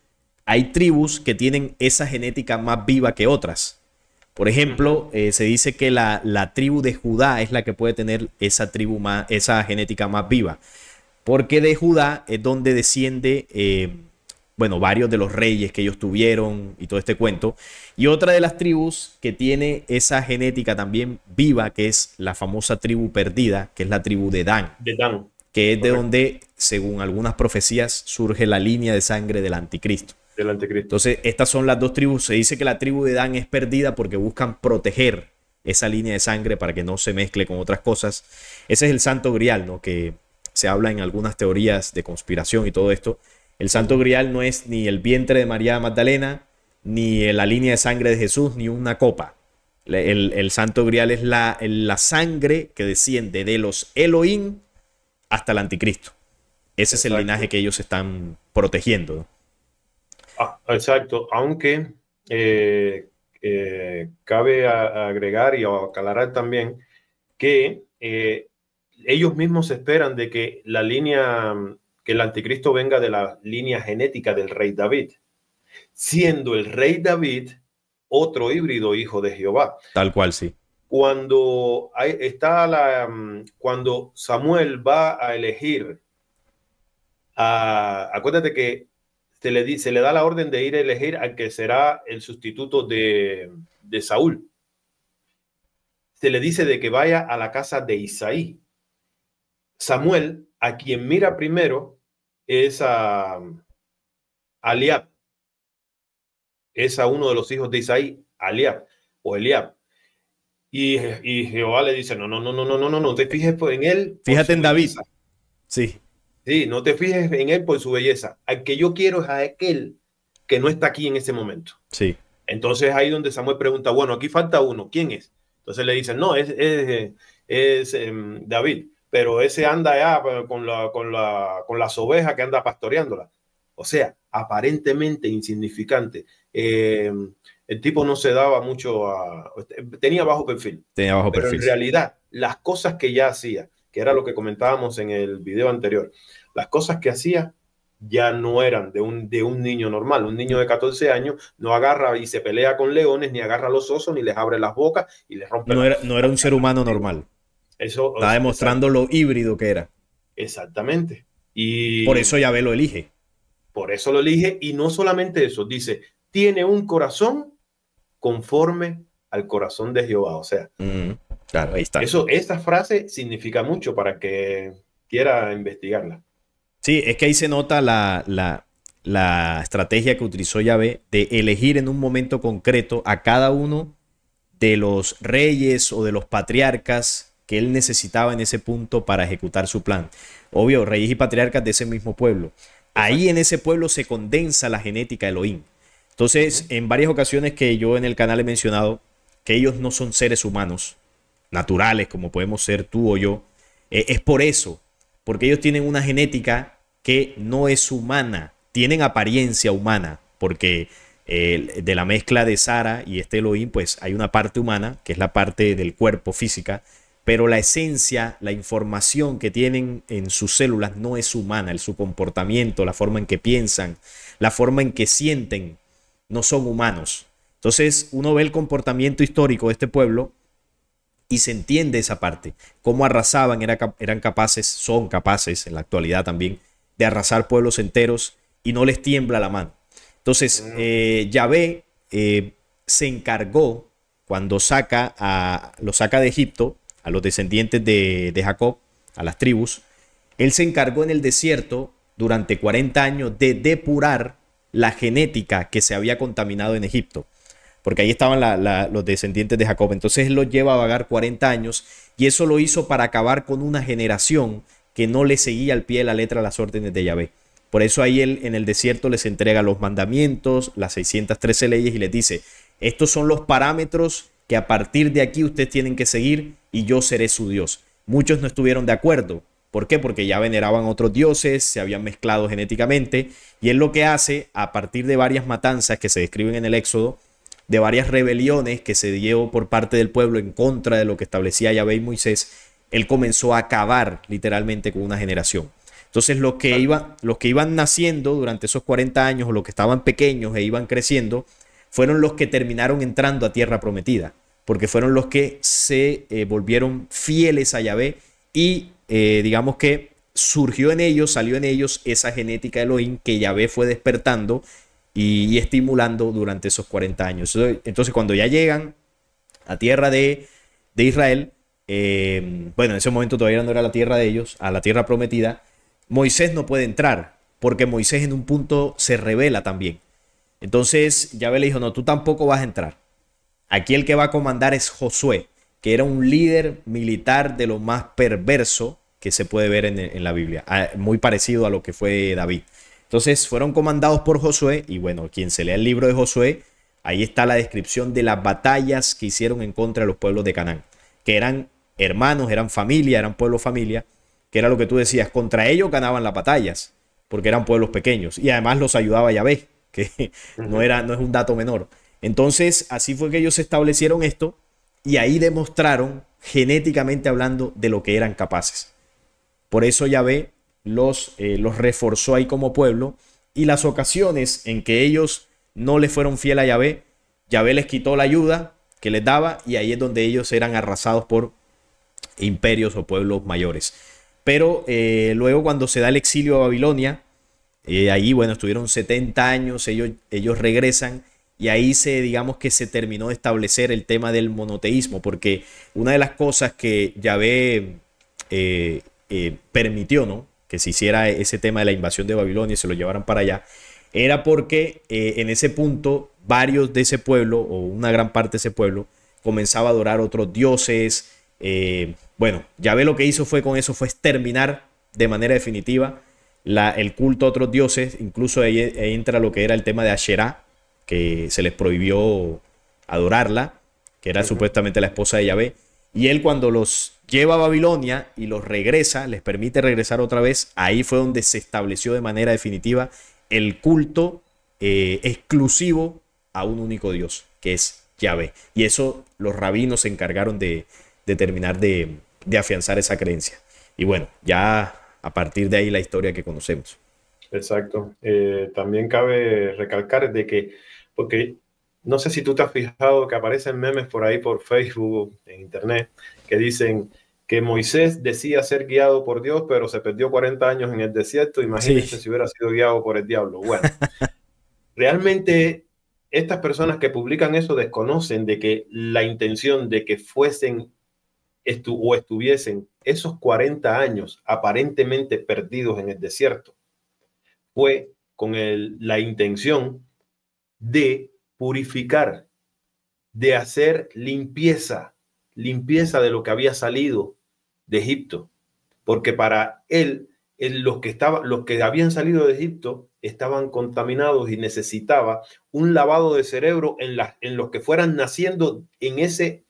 hay tribus que tienen esa genética más viva que otras. Por ejemplo, se dice que la tribu de Judá es la que puede tener esa genética más viva. Porque de Judá es donde desciende, bueno, varios de los reyes que ellos tuvieron y todo este cuento. Y otra de las tribus que tiene esa genética también viva, que es la famosa tribu perdida, que es la tribu de Dan. De Dan. Que es de donde, según algunas profecías, surge la línea de sangre del anticristo. Del anticristo. Entonces, estas son las dos tribus. Se dice que la tribu de Dan es perdida porque buscan proteger esa línea de sangre para que no se mezcle con otras cosas. Ese es el Santo Grial, ¿no? Que se habla en algunas teorías de conspiración y todo esto. El Santo Grial no es ni el vientre de María Magdalena, ni la línea de sangre de Jesús, ni una copa. El Santo Grial es la sangre que desciende de los Elohim hasta el anticristo. Ese es el linaje que ellos están protegiendo, ¿no? Exacto, aunque cabe agregar y aclarar también que ellos mismos esperan de que que el anticristo venga de la línea genética del rey David, siendo el rey David otro híbrido hijo de Jehová. Tal cual, sí. Cuando Samuel va a elegir, acuérdate que se le da la orden de ir a elegir al que será el sustituto de Saúl. Se le dice de que vaya a la casa de Isaí. Samuel, a quien mira primero, es a Eliab. Es a uno de los hijos de Isaí, Eliab o Eliab. Y Jehová le dice, no te fijes en él. Fíjate en David. Sí. Sí, no te fijes en él por su belleza. Al que yo quiero es a aquel que no está aquí en ese momento. Sí. Entonces ahí donde Samuel pregunta, bueno, aquí falta uno, ¿quién es? Entonces le dicen, no, es David, pero ese anda allá con las ovejas que anda pastoreándolas. O sea, aparentemente insignificante. El tipo no se daba mucho tenía bajo perfil. Pero en realidad, las cosas que ya hacía, que era lo que comentábamos en el video anterior, las cosas que hacía ya no eran de un niño normal. Un niño de 14 años no agarra y se pelea con leones, ni agarra a los osos, ni les abre las bocas y les rompe no era un ser humano normal. Eso está demostrando lo híbrido que era. Exactamente. Y por eso Yahvé lo elige. Por eso lo elige, y no solamente eso, dice, tiene un corazón conforme al corazón de Jehová. O sea, claro, ahí está. Esta frase significa mucho para que quiera investigarla. Sí, es que ahí se nota la estrategia que utilizó Yahvé de elegir en un momento concreto a cada uno de los reyes o de los patriarcas que él necesitaba en ese punto para ejecutar su plan. Obvio, reyes y patriarcas de ese mismo pueblo. Ahí en ese pueblo se condensa la genética de Elohim. Entonces, en varias ocasiones que yo en el canal he mencionado que ellos no son seres humanos naturales como podemos ser tú o yo, es por eso, porque ellos tienen una genética que no es humana, tienen apariencia humana, porque de la mezcla de Sara y este Elohim, pues hay una parte humana, que es la parte del cuerpo física, pero la esencia, la información que tienen en sus células no es humana, su comportamiento, la forma en que piensan, la forma en que sienten, no son humanos. Entonces uno ve el comportamiento histórico de este pueblo y se entiende esa parte, cómo arrasaban, eran capaces, son capaces en la actualidad también, de arrasar pueblos enteros y no les tiembla la mano. Entonces Yahvé se encargó, cuando lo saca de Egipto, a los descendientes de Jacob, a las tribus, él se encargó en el desierto durante 40 años de depurar la genética que se había contaminado en Egipto, porque ahí estaban los descendientes de Jacob. Entonces él los lleva a vagar 40 años y eso lo hizo para acabar con una generación que no le seguía al pie de la letra las órdenes de Yahvé. Por eso ahí él en el desierto les entrega los mandamientos, las 613 leyes y les dice, estos son los parámetros que a partir de aquí ustedes tienen que seguir y yo seré su Dios. Muchos no estuvieron de acuerdo. ¿Por qué? Porque ya veneraban otros dioses, se habían mezclado genéticamente y él lo que hace a partir de varias matanzas que se describen en el Éxodo, de varias rebeliones que se dio por parte del pueblo en contra de lo que establecía Yahvé y Moisés, él comenzó a acabar literalmente con una generación. Entonces los que iban naciendo durante esos 40 años o los que estaban pequeños e iban creciendo, fueron los que terminaron entrando a tierra prometida, porque fueron los que se volvieron fieles a Yahvé y digamos que surgió en ellos, salió en ellos esa genética de Elohim que Yahvé fue despertando y estimulando durante esos 40 años. Entonces cuando ya llegan a tierra de Israel, bueno, en ese momento todavía no era la tierra de ellos, a la tierra prometida, Moisés no puede entrar, porque Moisés en un punto se rebela también. Entonces Yahvé le dijo, no, tú tampoco vas a entrar. Aquí el que va a comandar es Josué, que era un líder militar de lo más perverso que se puede ver en la Biblia, muy parecido a lo que fue David. Entonces fueron comandados por Josué y bueno, quien se lea el libro de Josué, ahí está la descripción de las batallas que hicieron en contra de los pueblos de Canaán, que eran hermanos, eran familia, eran pueblo familia, que era lo que tú decías, contra ellos ganaban las batallas, porque eran pueblos pequeños y además los ayudaba Yahvé, que no es un dato menor. Entonces así fue que ellos establecieron esto y ahí demostraron genéticamente hablando de lo que eran capaces. Por eso Yahvé los reforzó ahí como pueblo y las ocasiones en que ellos no le fueron fiel a Yahvé, Yahvé les quitó la ayuda que les daba y ahí es donde ellos eran arrasados por imperios o pueblos mayores. Pero luego cuando se da el exilio a Babilonia, ahí bueno, estuvieron 70 años, ellos regresan y ahí digamos que se terminó de establecer el tema del monoteísmo, porque una de las cosas que Yahvé permitió, ¿no?, que se hiciera ese tema de la invasión de Babilonia y se lo llevaran para allá, era porque en ese punto varios de ese pueblo, o una gran parte de ese pueblo, comenzaba a adorar otros dioses. Bueno, Yahvé lo que hizo con eso fue exterminar de manera definitiva el culto a otros dioses. Incluso ahí entra lo que era el tema de Asherá, que se les prohibió adorarla, que era supuestamente la esposa de Yahvé. Y él cuando los lleva a Babilonia y los regresa, les permite regresar otra vez, ahí fue donde se estableció de manera definitiva el culto exclusivo a un único Dios, que es Yahvé. Y eso los rabinos se encargaron de terminar de afianzar esa creencia. Y bueno, ya a partir de ahí la historia que conocemos. Exacto. También cabe recalcar de que, porque no sé si tú te has fijado que aparecen memes por ahí por Facebook, en internet, que dicen que Moisés decía ser guiado por Dios, pero se perdió 40 años en el desierto. Imagínense si hubiera sido guiado por el diablo. Bueno, realmente estas personas que publican eso desconocen de que la intención de que fuesen o estuviesen esos 40 años aparentemente perdidos en el desierto fue con la intención de purificar, de hacer limpieza de lo que había salido de Egipto, porque para él los que habían salido de Egipto estaban contaminados y necesitaba un lavado de cerebro en los que fueran naciendo en ese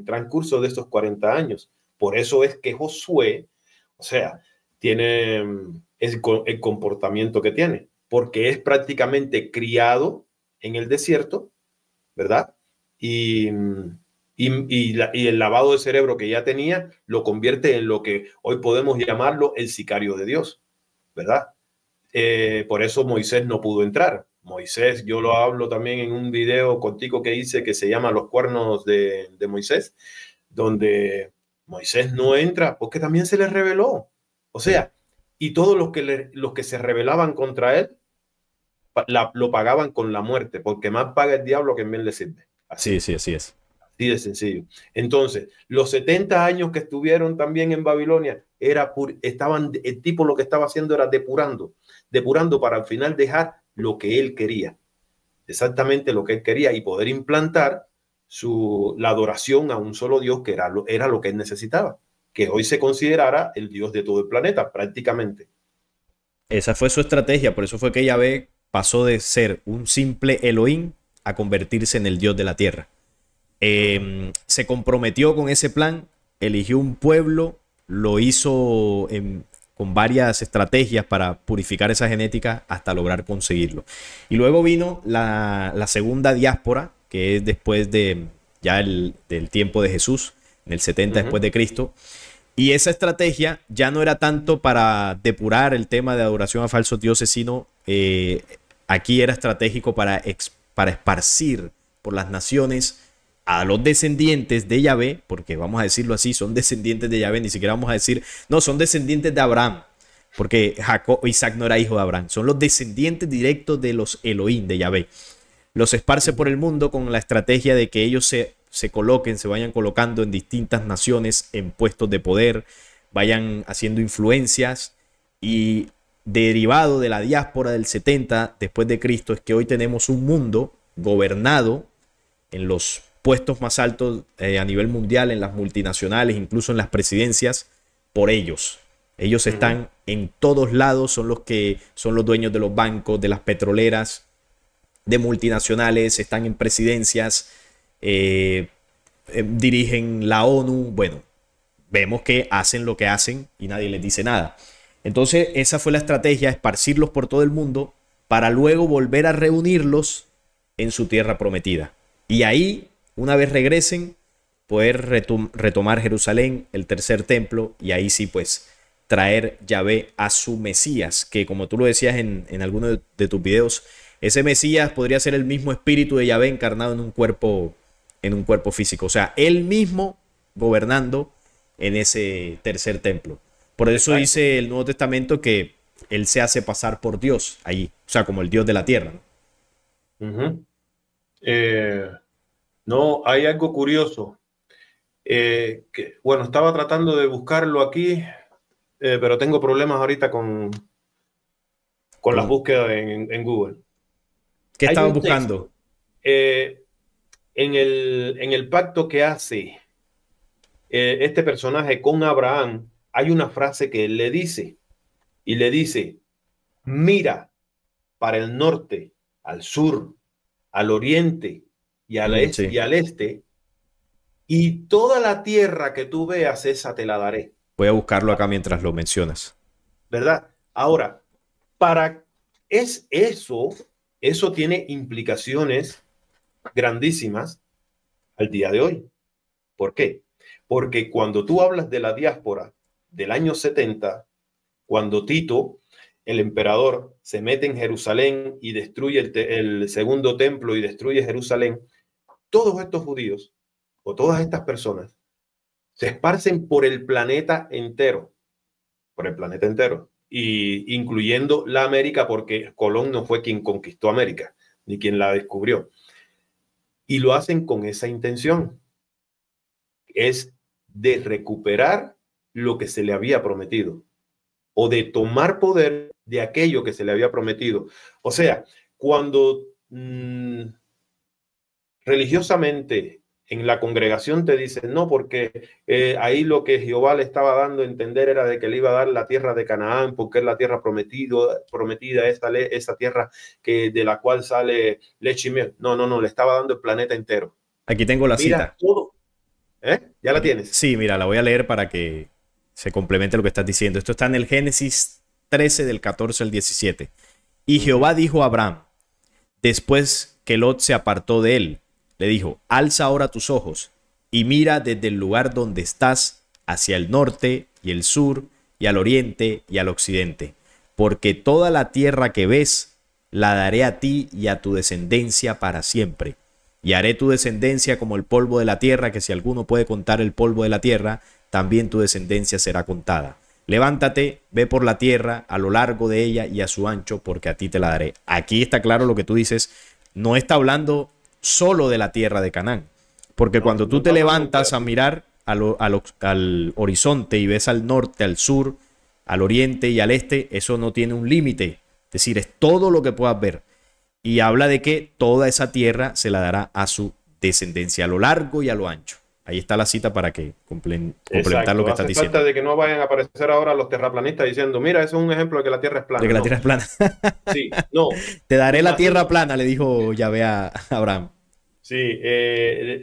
transcurso de estos 40 años. Por eso es que Josué, o sea, tiene el comportamiento que tiene, porque es prácticamente criado en el desierto, ¿verdad? Y el lavado de cerebro que ya tenía lo convierte en lo que hoy podemos llamarlo el sicario de Dios, ¿verdad? Por eso Moisés no pudo entrar. Moisés, yo lo hablo también en un video contigo que hice que se llama Los cuernos de Moisés, donde Moisés no entra porque también se le reveló. O sea, y todos los que se rebelaban contra él lo pagaban con la muerte, porque más paga el diablo que en bien le sirve. Así. Sí, así es. Así de sencillo. Entonces, los 70 años que estuvieron también en Babilonia, el tipo lo que estaba haciendo era depurando para al final dejar lo que él quería, exactamente lo que él quería y poder implantar la adoración a un solo Dios, que era lo que él necesitaba, que hoy se considerara el Dios de todo el planeta prácticamente. Esa fue su estrategia, por eso fue que Yahvé pasó de ser un simple Elohim a convertirse en el Dios de la tierra. Se comprometió con ese plan, eligió un pueblo, lo hizo con varias estrategias para purificar esa genética hasta lograr conseguirlo. Y luego vino la segunda diáspora, que es después de ya del tiempo de Jesús, en el 70 después de Cristo. Y esa estrategia ya no era tanto para depurar el tema de adoración a falsos dioses, sino aquí era estratégico para esparcir por las naciones a los descendientes de Yahvé, porque vamos a decirlo así, son descendientes de Yahvé, ni siquiera vamos a decir, no, son descendientes de Abraham, porque Isaac no era hijo de Abraham, son los descendientes directos de los Elohim, de Yahvé. Los esparce por el mundo con la estrategia de que ellos se coloquen, se vayan colocando en distintas naciones en puestos de poder, vayan haciendo influencias, y derivado de la diáspora del 70 después de Cristo es que hoy tenemos un mundo gobernado en los puestos más altos a nivel mundial, en las multinacionales, incluso en las presidencias, por ellos. Ellos están en todos lados, son los que son los dueños de los bancos, de las petroleras, de multinacionales, están en presidencias, dirigen la ONU. Bueno, vemos que hacen lo que hacen y nadie les dice nada. Entonces esa fue la estrategia, esparcirlos por todo el mundo para luego volver a reunirlos en su tierra prometida. Y ahí, una vez regresen, poder retomar Jerusalén, el tercer templo, y ahí sí pues traer Yahvé a su Mesías, que como tú lo decías en alguno de tus videos, ese Mesías podría ser el mismo espíritu de Yahvé encarnado en un cuerpo físico. O sea, él mismo gobernando en ese tercer templo. Por eso dice el Nuevo Testamento que él se hace pasar por Dios allí, o sea, como el Dios de la tierra, ¿no? No, hay algo curioso. Bueno, estaba tratando de buscarlo aquí, pero tengo problemas ahorita con las búsquedas en Google. ¿Qué estabas buscando? En el pacto que hace este personaje con Abraham, hay una frase que él le dice, y le dice: mira para el norte, al sur, al oriente y al este, y toda la tierra que tú veas, esa te la daré. Voy a buscarlo acá mientras lo mencionas. ¿Verdad? Ahora, eso tiene implicaciones grandísimas al día de hoy. ¿Por qué? Porque cuando tú hablas de la diáspora del año 70, cuando Tito, el emperador, se mete en Jerusalén y destruye el segundo templo y destruye Jerusalén, todos estos judíos o todas estas personas se esparcen por el planeta entero, y incluyendo la América, porque Colón no fue quien conquistó América, ni quien la descubrió. Y lo hacen con esa intención, es de recuperar lo que se le había prometido, o de tomar poder de aquello que se le había prometido. O sea, cuando religiosamente en la congregación te dicen, no, porque ahí lo que Jehová le estaba dando a entender era de que le iba a dar la tierra de Canaán, porque es la tierra prometida, esa tierra de la cual sale leche y miel. No, le estaba dando el planeta entero. Aquí tengo la cita. Todo. ¿Ya la tienes? Sí, mira, la voy a leer para que se complemente lo que estás diciendo. Esto está en el Génesis 13 del 14 al 17. Y Jehová dijo a Abraham, después que Lot se apartó de él, le dijo: alza ahora tus ojos y mira desde el lugar donde estás hacia el norte y el sur y al oriente y al occidente, porque toda la tierra que ves la daré a ti y a tu descendencia para siempre. Y haré tu descendencia como el polvo de la tierra, que si alguno puede contar el polvo de la tierra, también tu descendencia será contada. Levántate, ve por la tierra, a lo largo de ella y a su ancho, porque a ti te la daré. Aquí está claro lo que tú dices. No está hablando solo de la tierra de Canaán. Porque cuando tú te levantas a mirar al horizonte y ves al norte, al sur, al oriente y al este, eso no tiene un límite. Es decir, es todo lo que puedas ver. Y habla de que toda esa tierra se la dará a su descendencia, a lo largo y a lo ancho. Ahí está la cita para que complementar Exacto. lo que estás Hace diciendo. falta de que no vayan a aparecer ahora los terraplanistas diciendo, mira, eso es un ejemplo de que la Tierra es plana. De que la No. tierra es plana. Sí, no. Te daré la Imagino, tierra plana, le dijo Yahvé a Abraham. sí,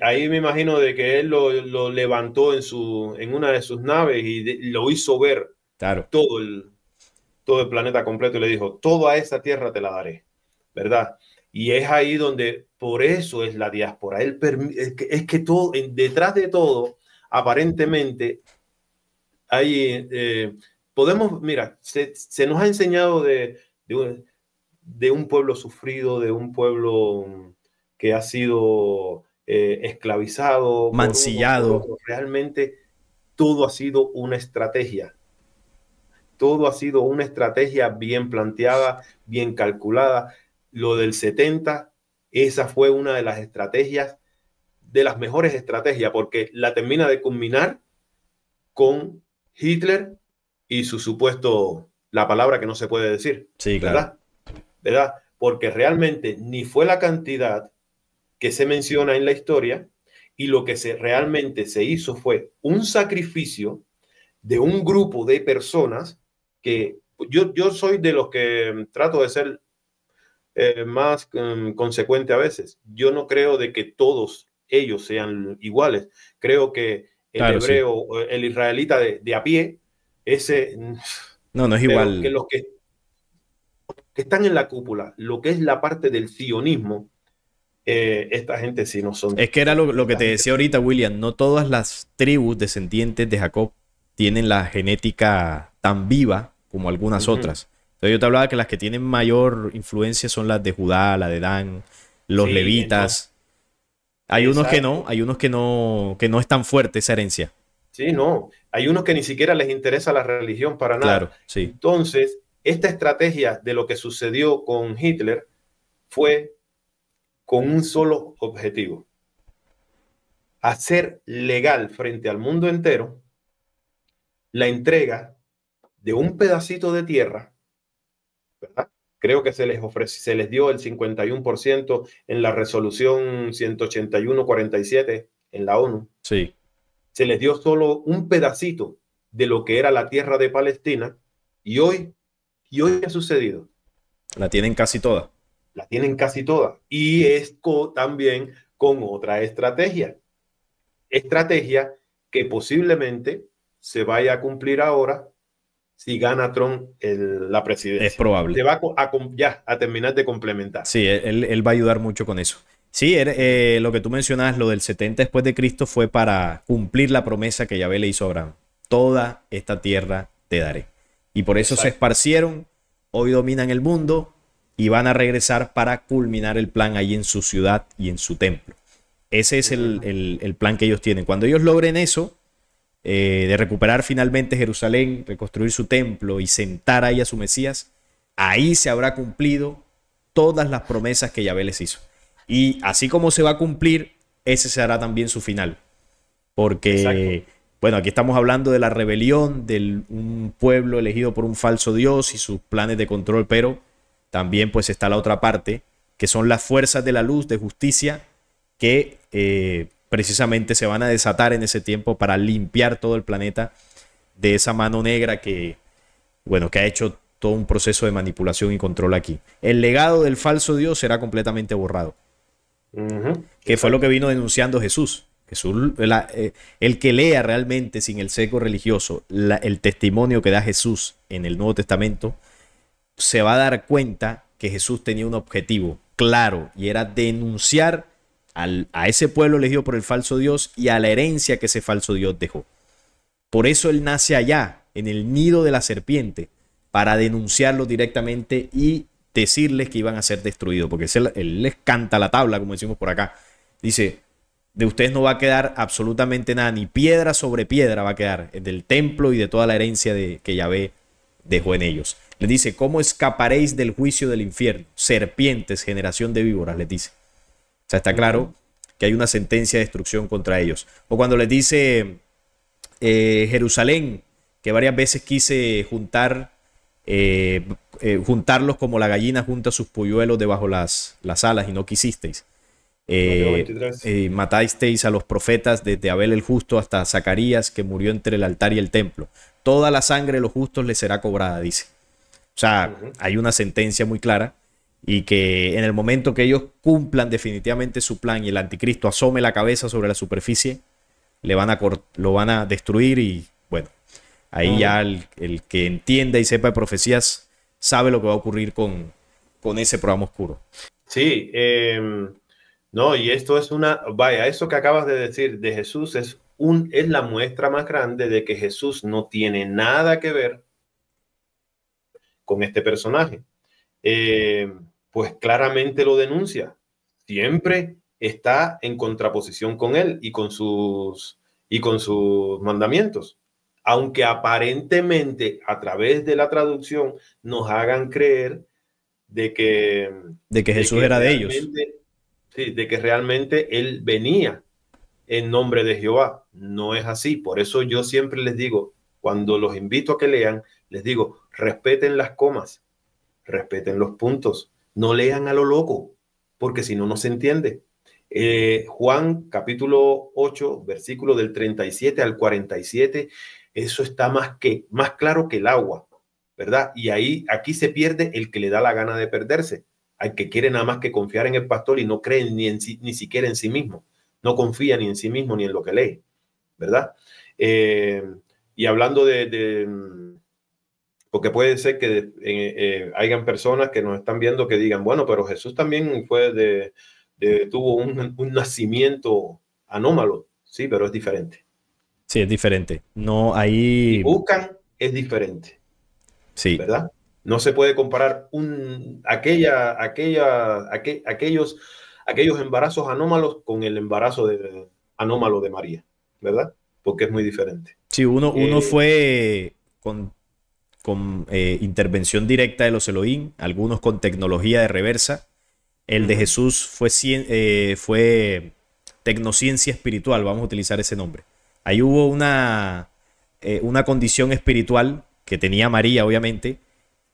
ahí me imagino de que él lo levantó en una de sus naves y lo hizo ver Claro. todo el planeta completo y le dijo, toda esa tierra te la daré, ¿verdad? Y es ahí donde, por eso es la diáspora. Es que todo, detrás de todo, aparentemente, hay, podemos, mira, se nos ha enseñado de un pueblo sufrido, de un pueblo que ha sido esclavizado por uno, por Mancillado. otro. Realmente todo ha sido una estrategia. Todo ha sido una estrategia bien planteada, bien calculada. Lo del 70, esa fue una de las estrategias, de las mejores estrategias, porque la termina de culminar con Hitler y su supuesto, la palabra que no se puede decir, Sí, claro. ¿verdad? ¿Verdad? Porque realmente ni fue la cantidad que se menciona en la historia y lo que realmente se hizo fue un sacrificio de un grupo de personas que yo soy de los que trato de ser más consecuente a veces. Yo no creo de que todos ellos sean iguales. Creo que el Claro, sí. hebreo, el israelita de a pie, ese, No, no es pero que igual. los que están en la cúpula, lo que es la parte del sionismo, esta gente sí no son. Es que era lo que Esta te gente, decía ahorita, William. No todas las tribus descendientes de Jacob tienen la genética tan viva como algunas otras. Entonces yo te hablaba que las que tienen mayor influencia son las de Judá, la de Dan, los sí, entonces, levitas. Hay unos exacto. que no es tan fuerte esa herencia. Sí, no. Hay unos que ni siquiera les interesa la religión para nada. Claro, sí. Entonces, esta estrategia de lo que sucedió con Hitler fue con un solo objetivo: hacer legal frente al mundo entero la entrega de un pedacito de tierra, ¿verdad? Creo que se les dio el 51% en la resolución 181-47 en la ONU. Sí. Se les dio solo un pedacito de lo que era la tierra de Palestina y hoy ha sucedido. La tienen casi toda. La tienen casi toda. Y también con otra estrategia que posiblemente se vaya a cumplir ahora si gana Trump la Es presidencia. probable. Se va ya a terminar de complementar. Sí, él va a ayudar mucho con eso. Sí, lo que tú mencionabas, lo del 70 después de Cristo fue para cumplir la promesa que Yahvé le hizo a Abraham. Toda esta tierra te daré. Y por eso se Exacto. esparcieron, hoy dominan el mundo y van a regresar para culminar el plan ahí en su ciudad y en su templo. Ese es el plan que ellos tienen. Cuando ellos logren eso, de recuperar finalmente Jerusalén, reconstruir su templo y sentar ahí a su Mesías, ahí se habrá cumplido todas las promesas que Yahvé les hizo. Y así como se va a cumplir, ese será también su final. Porque, Exacto. bueno, aquí estamos hablando de la rebelión de un pueblo elegido por un falso Dios y sus planes de control, pero también pues está la otra parte, que son las fuerzas de la luz, de justicia, que precisamente se van a desatar en ese tiempo para limpiar todo el planeta de esa mano negra que, bueno, que ha hecho todo un proceso de manipulación y control aquí. El legado del falso Dios será completamente borrado. Que fue lo que vino denunciando Jesús. Jesús, el que lea realmente sin el sesgo religioso el testimonio que da Jesús en el Nuevo Testamento, se va a dar cuenta que Jesús tenía un objetivo claro y era denunciar a ese pueblo elegido por el falso Dios y a la herencia que ese falso Dios dejó. Por eso él nace allá, en el nido de la serpiente, para denunciarlos directamente y decirles que iban a ser destruidos, porque él les canta la tabla, como decimos por acá. Dice, de ustedes no va a quedar absolutamente nada, ni piedra sobre piedra va a quedar del templo y de toda la herencia que Yahvé dejó en ellos. Les dice, ¿cómo escaparéis del juicio del infierno? Serpientes, generación de víboras, les dice. O sea, está claro que hay una sentencia de destrucción contra ellos. O cuando les dice Jerusalén, que varias veces quise juntarlos como la gallina junta sus polluelos debajo las alas y no quisisteis. Mateo 23. Matasteis a los profetas desde Abel el justo hasta Zacarías, que murió entre el altar y el templo. Toda la sangre de los justos les será cobrada, dice. O sea, hay una sentencia muy clara y que en el momento que ellos cumplan definitivamente su plan y el anticristo asome la cabeza sobre la superficie, lo van a destruir y bueno, ahí ya el que entienda y sepa de profecías sabe lo que va a ocurrir con ese programa oscuro. Sí, no, y esto es vaya, eso que acabas de decir de Jesús es la muestra más grande de que Jesús no tiene nada que ver con este personaje. Pues claramente lo denuncia. Siempre está en contraposición con él y con sus mandamientos. Aunque aparentemente a través de la traducción nos hagan creer de que Jesús era de ellos. Sí, de que realmente él venía en nombre de Jehová. No es así. Por eso yo siempre les digo, cuando los invito a que lean, les digo, respeten las comas, respeten los puntos, no lean a lo loco, porque si no, no se entiende. Juan capítulo 8, versículo del 37 al 47, eso está más claro que el agua, ¿verdad? Y aquí se pierde el que le da la gana de perderse, al que quiere nada más que confiar en el pastor y no cree ni siquiera en sí mismo, no confía ni en sí mismo ni en lo que lee, ¿verdad? Y hablando porque puede ser que hayan personas que nos están viendo que digan, bueno, pero Jesús también tuvo un nacimiento anómalo. Sí, pero es diferente. Sí, es diferente. No, ahí... Si buscan, es diferente. Sí. ¿Verdad? No se puede comparar aquellos embarazos anómalos con el embarazo anómalo de María, ¿verdad? Porque es muy diferente. Sí, uno fue con intervención directa de los Elohim, algunos con tecnología de reversa. El de Jesús fue tecnociencia espiritual, vamos a utilizar ese nombre. Ahí hubo una condición espiritual que tenía María, obviamente,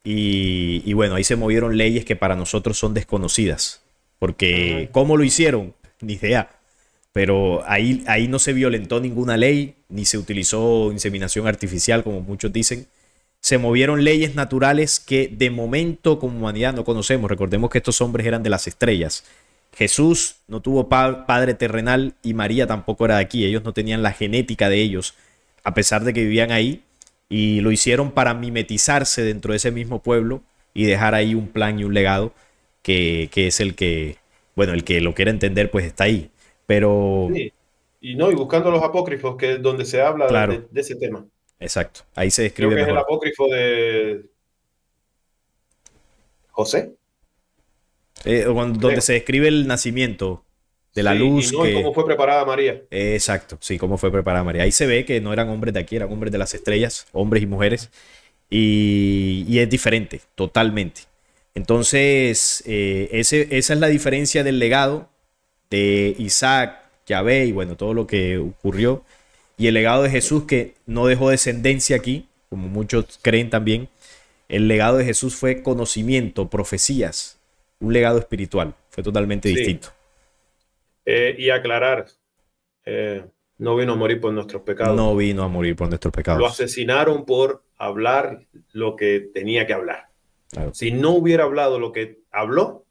y bueno, ahí se movieron leyes que para nosotros son desconocidas, porque ¿cómo lo hicieron? Ni idea. Pero ahí no se violentó ninguna ley, ni se utilizó inseminación artificial, como muchos dicen. Se movieron leyes naturales que de momento como humanidad no conocemos. Recordemos que estos hombres eran de las estrellas. Jesús no tuvo padre terrenal y María tampoco era de aquí. Ellos no tenían la genética de ellos, a pesar de que vivían ahí. Y lo hicieron para mimetizarse dentro de ese mismo pueblo y dejar ahí un plan y un legado que es el que, bueno, el que lo quiera entender pues está ahí. Pero... Sí. Y buscando los apócrifos, que es donde se habla claro, de ese tema. Exacto, ahí se describe Creo que mejor. es el apócrifo de José. Donde se describe el nacimiento de la luz. Y cómo fue preparada María. Exacto, sí, cómo fue preparada María. Ahí se ve que no eran hombres de aquí, eran hombres de las estrellas, hombres y mujeres. Y es diferente, totalmente. Entonces, esa es la diferencia del legado de Isaac, Yahvé y bueno, todo lo que ocurrió. Y el legado de Jesús, que no dejó descendencia aquí, como muchos creen también. El legado de Jesús fue conocimiento, profecías, un legado espiritual. Fue totalmente distinto. Y aclarar, no vino a morir por nuestros pecados. No vino a morir por nuestros pecados. Lo asesinaron por hablar lo que tenía que hablar. Claro. Si no hubiera hablado lo que habló,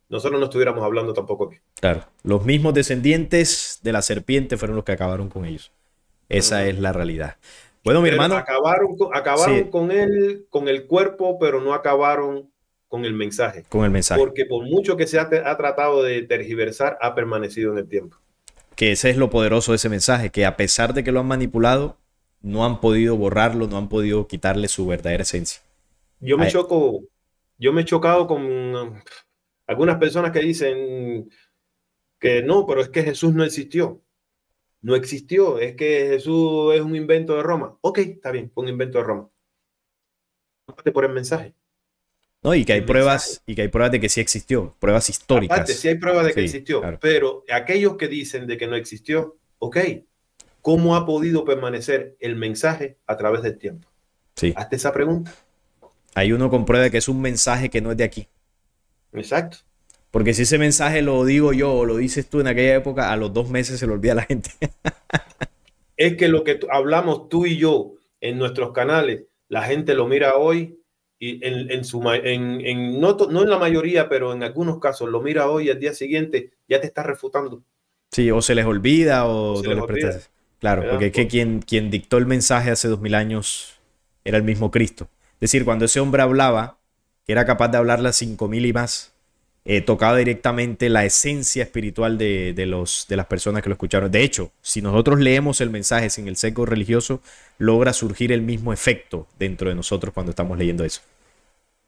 nosotros no estuviéramos hablando tampoco aquí. Claro, los mismos descendientes de la serpiente fueron los que acabaron con ellos. Esa es la realidad. Bueno, mi hermano. Acabaron con él, con el cuerpo, pero no acabaron con el mensaje. Con el mensaje. Porque por mucho que se ha tratado de tergiversar, ha permanecido en el tiempo. Que ese es lo poderoso de ese mensaje, que a pesar de que lo han manipulado, no han podido borrarlo, no han podido quitarle su verdadera esencia. Yo me he chocado con algunas personas que dicen que no, pero es que Jesús no existió. No existió, es que Jesús es un invento de Roma. Ok, está bien, fue un invento de Roma. Por el mensaje. No, y que hay pruebas, de que sí existió, pruebas históricas. Aparte, sí hay pruebas de que existió, claro. Pero aquellos que dicen de que no existió, ok, ¿cómo ha podido permanecer el mensaje a través del tiempo? Sí. Hazte esa pregunta. Hay uno con prueba de que es un mensaje que no es de aquí. Exacto. Porque si ese mensaje lo digo yo o lo dices tú en aquella época, a los 2 meses se lo olvida a la gente. Es que lo que hablamos tú y yo en nuestros canales, la gente lo mira hoy y no en la mayoría, pero en algunos casos lo mira hoy y al día siguiente ya te está refutando. Sí, o se les olvida O o se no les les olvida, prestas. Claro, porque ¿verdad? es que quien dictó el mensaje hace 2000 años era el mismo Cristo. Es decir, cuando ese hombre hablaba, que era capaz de hablarle a 5000 y más, tocaba directamente la esencia espiritual de las personas que lo escucharon. De hecho, si nosotros leemos el mensaje sin el sesgo religioso, logra surgir el mismo efecto dentro de nosotros cuando estamos leyendo eso.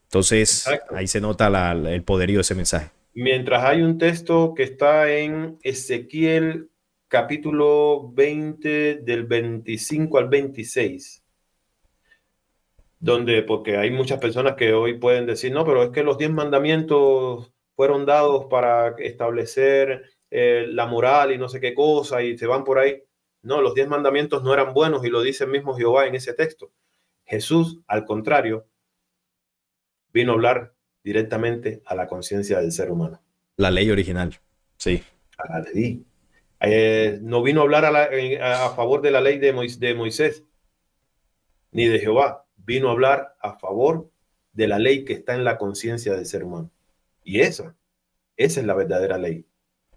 Entonces, Exacto. ahí se nota el poderío de ese mensaje. Mientras hay un texto que está en Ezequiel capítulo 20 del 25 al 26, donde, porque hay muchas personas que hoy pueden decir, no, pero es que los 10 mandamientos fueron dados para establecer la moral y no sé qué cosa y se van por ahí. No, los 10 mandamientos no eran buenos y lo dice el mismo Jehová en ese texto. Jesús, al contrario, vino a hablar directamente a la conciencia del ser humano. La ley original. Sí. A la ley. No vino a hablar a favor de la ley de Moisés ni de Jehová. Vino a hablar a favor de la ley que está en la conciencia del ser humano. Y esa es la verdadera ley.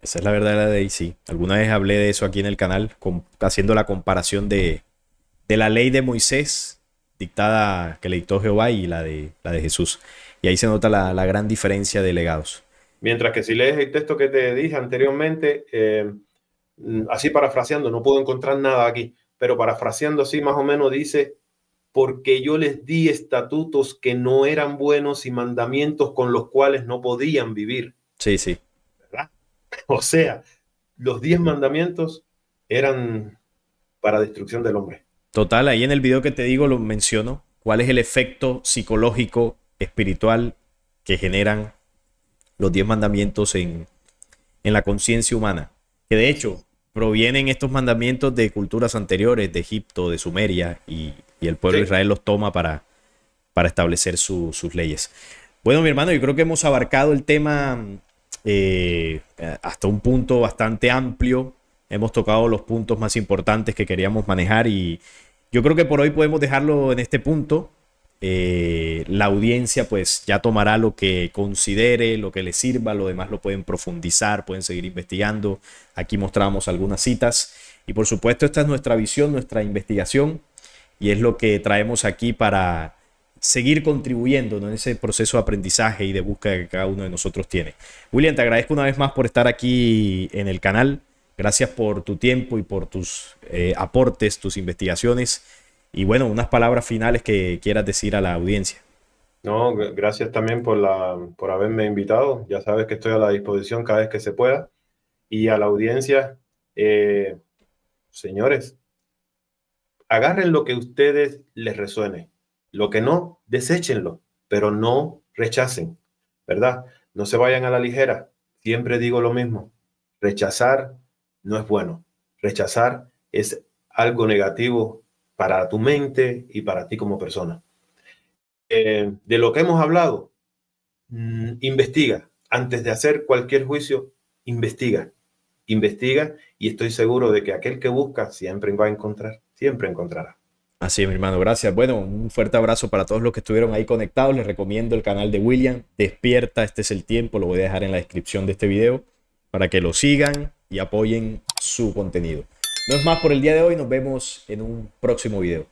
Esa es la verdadera ley, sí. Alguna vez hablé de eso aquí en el canal, haciendo la comparación de la ley de Moisés, dictada, que le dictó Jehová, y la de Jesús. Y ahí se nota la gran diferencia de legados. Mientras que si lees el texto que te dije anteriormente, así parafraseando, no puedo encontrar nada aquí, pero parafraseando así más o menos dice, porque yo les di estatutos que no eran buenos y mandamientos con los cuales no podían vivir. Sí, sí. ¿Verdad? O sea, los 10 mandamientos eran para destrucción del hombre. Total, ahí en el video que te digo lo menciono. ¿Cuál es el efecto psicológico, espiritual que generan los 10 mandamientos en la conciencia humana? Que de hecho provienen estos mandamientos de culturas anteriores, de Egipto, de Sumeria, y el pueblo de Israel los toma para establecer sus leyes. Bueno, mi hermano, yo creo que hemos abarcado el tema hasta un punto bastante amplio. Hemos tocado los puntos más importantes que queríamos manejar y yo creo que por hoy podemos dejarlo en este punto. La audiencia pues ya tomará lo que considere, lo que le sirva, lo demás lo pueden profundizar, pueden seguir investigando. Aquí mostramos algunas citas y por supuesto esta es nuestra visión, nuestra investigación y es lo que traemos aquí para seguir contribuyendo, ¿no?, en ese proceso de aprendizaje y de búsqueda que cada uno de nosotros tiene. William, te agradezco una vez más por estar aquí en el canal. Gracias por tu tiempo y por tus aportes, tus investigaciones. Y bueno, unas palabras finales que quieras decir a la audiencia. No, gracias también por haberme invitado. Ya sabes que estoy a la disposición cada vez que se pueda. Y a la audiencia, señores, agarren lo que a ustedes les resuene. Lo que no, deséchenlo, pero no rechacen, ¿verdad? No se vayan a la ligera. Siempre digo lo mismo. Rechazar no es bueno. Rechazar es algo negativo para tu mente y para ti como persona. De lo que hemos hablado, investiga. Antes de hacer cualquier juicio, investiga. Investiga y estoy seguro de que aquel que busca siempre va a encontrar, siempre encontrará. Así es, mi hermano, gracias. Bueno, un fuerte abrazo para todos los que estuvieron ahí conectados. Les recomiendo el canal de William, Despierta, este es el tiempo. Lo voy a dejar en la descripción de este video para que lo sigan y apoyen su contenido. No es más por el día de hoy, nos vemos en un próximo video.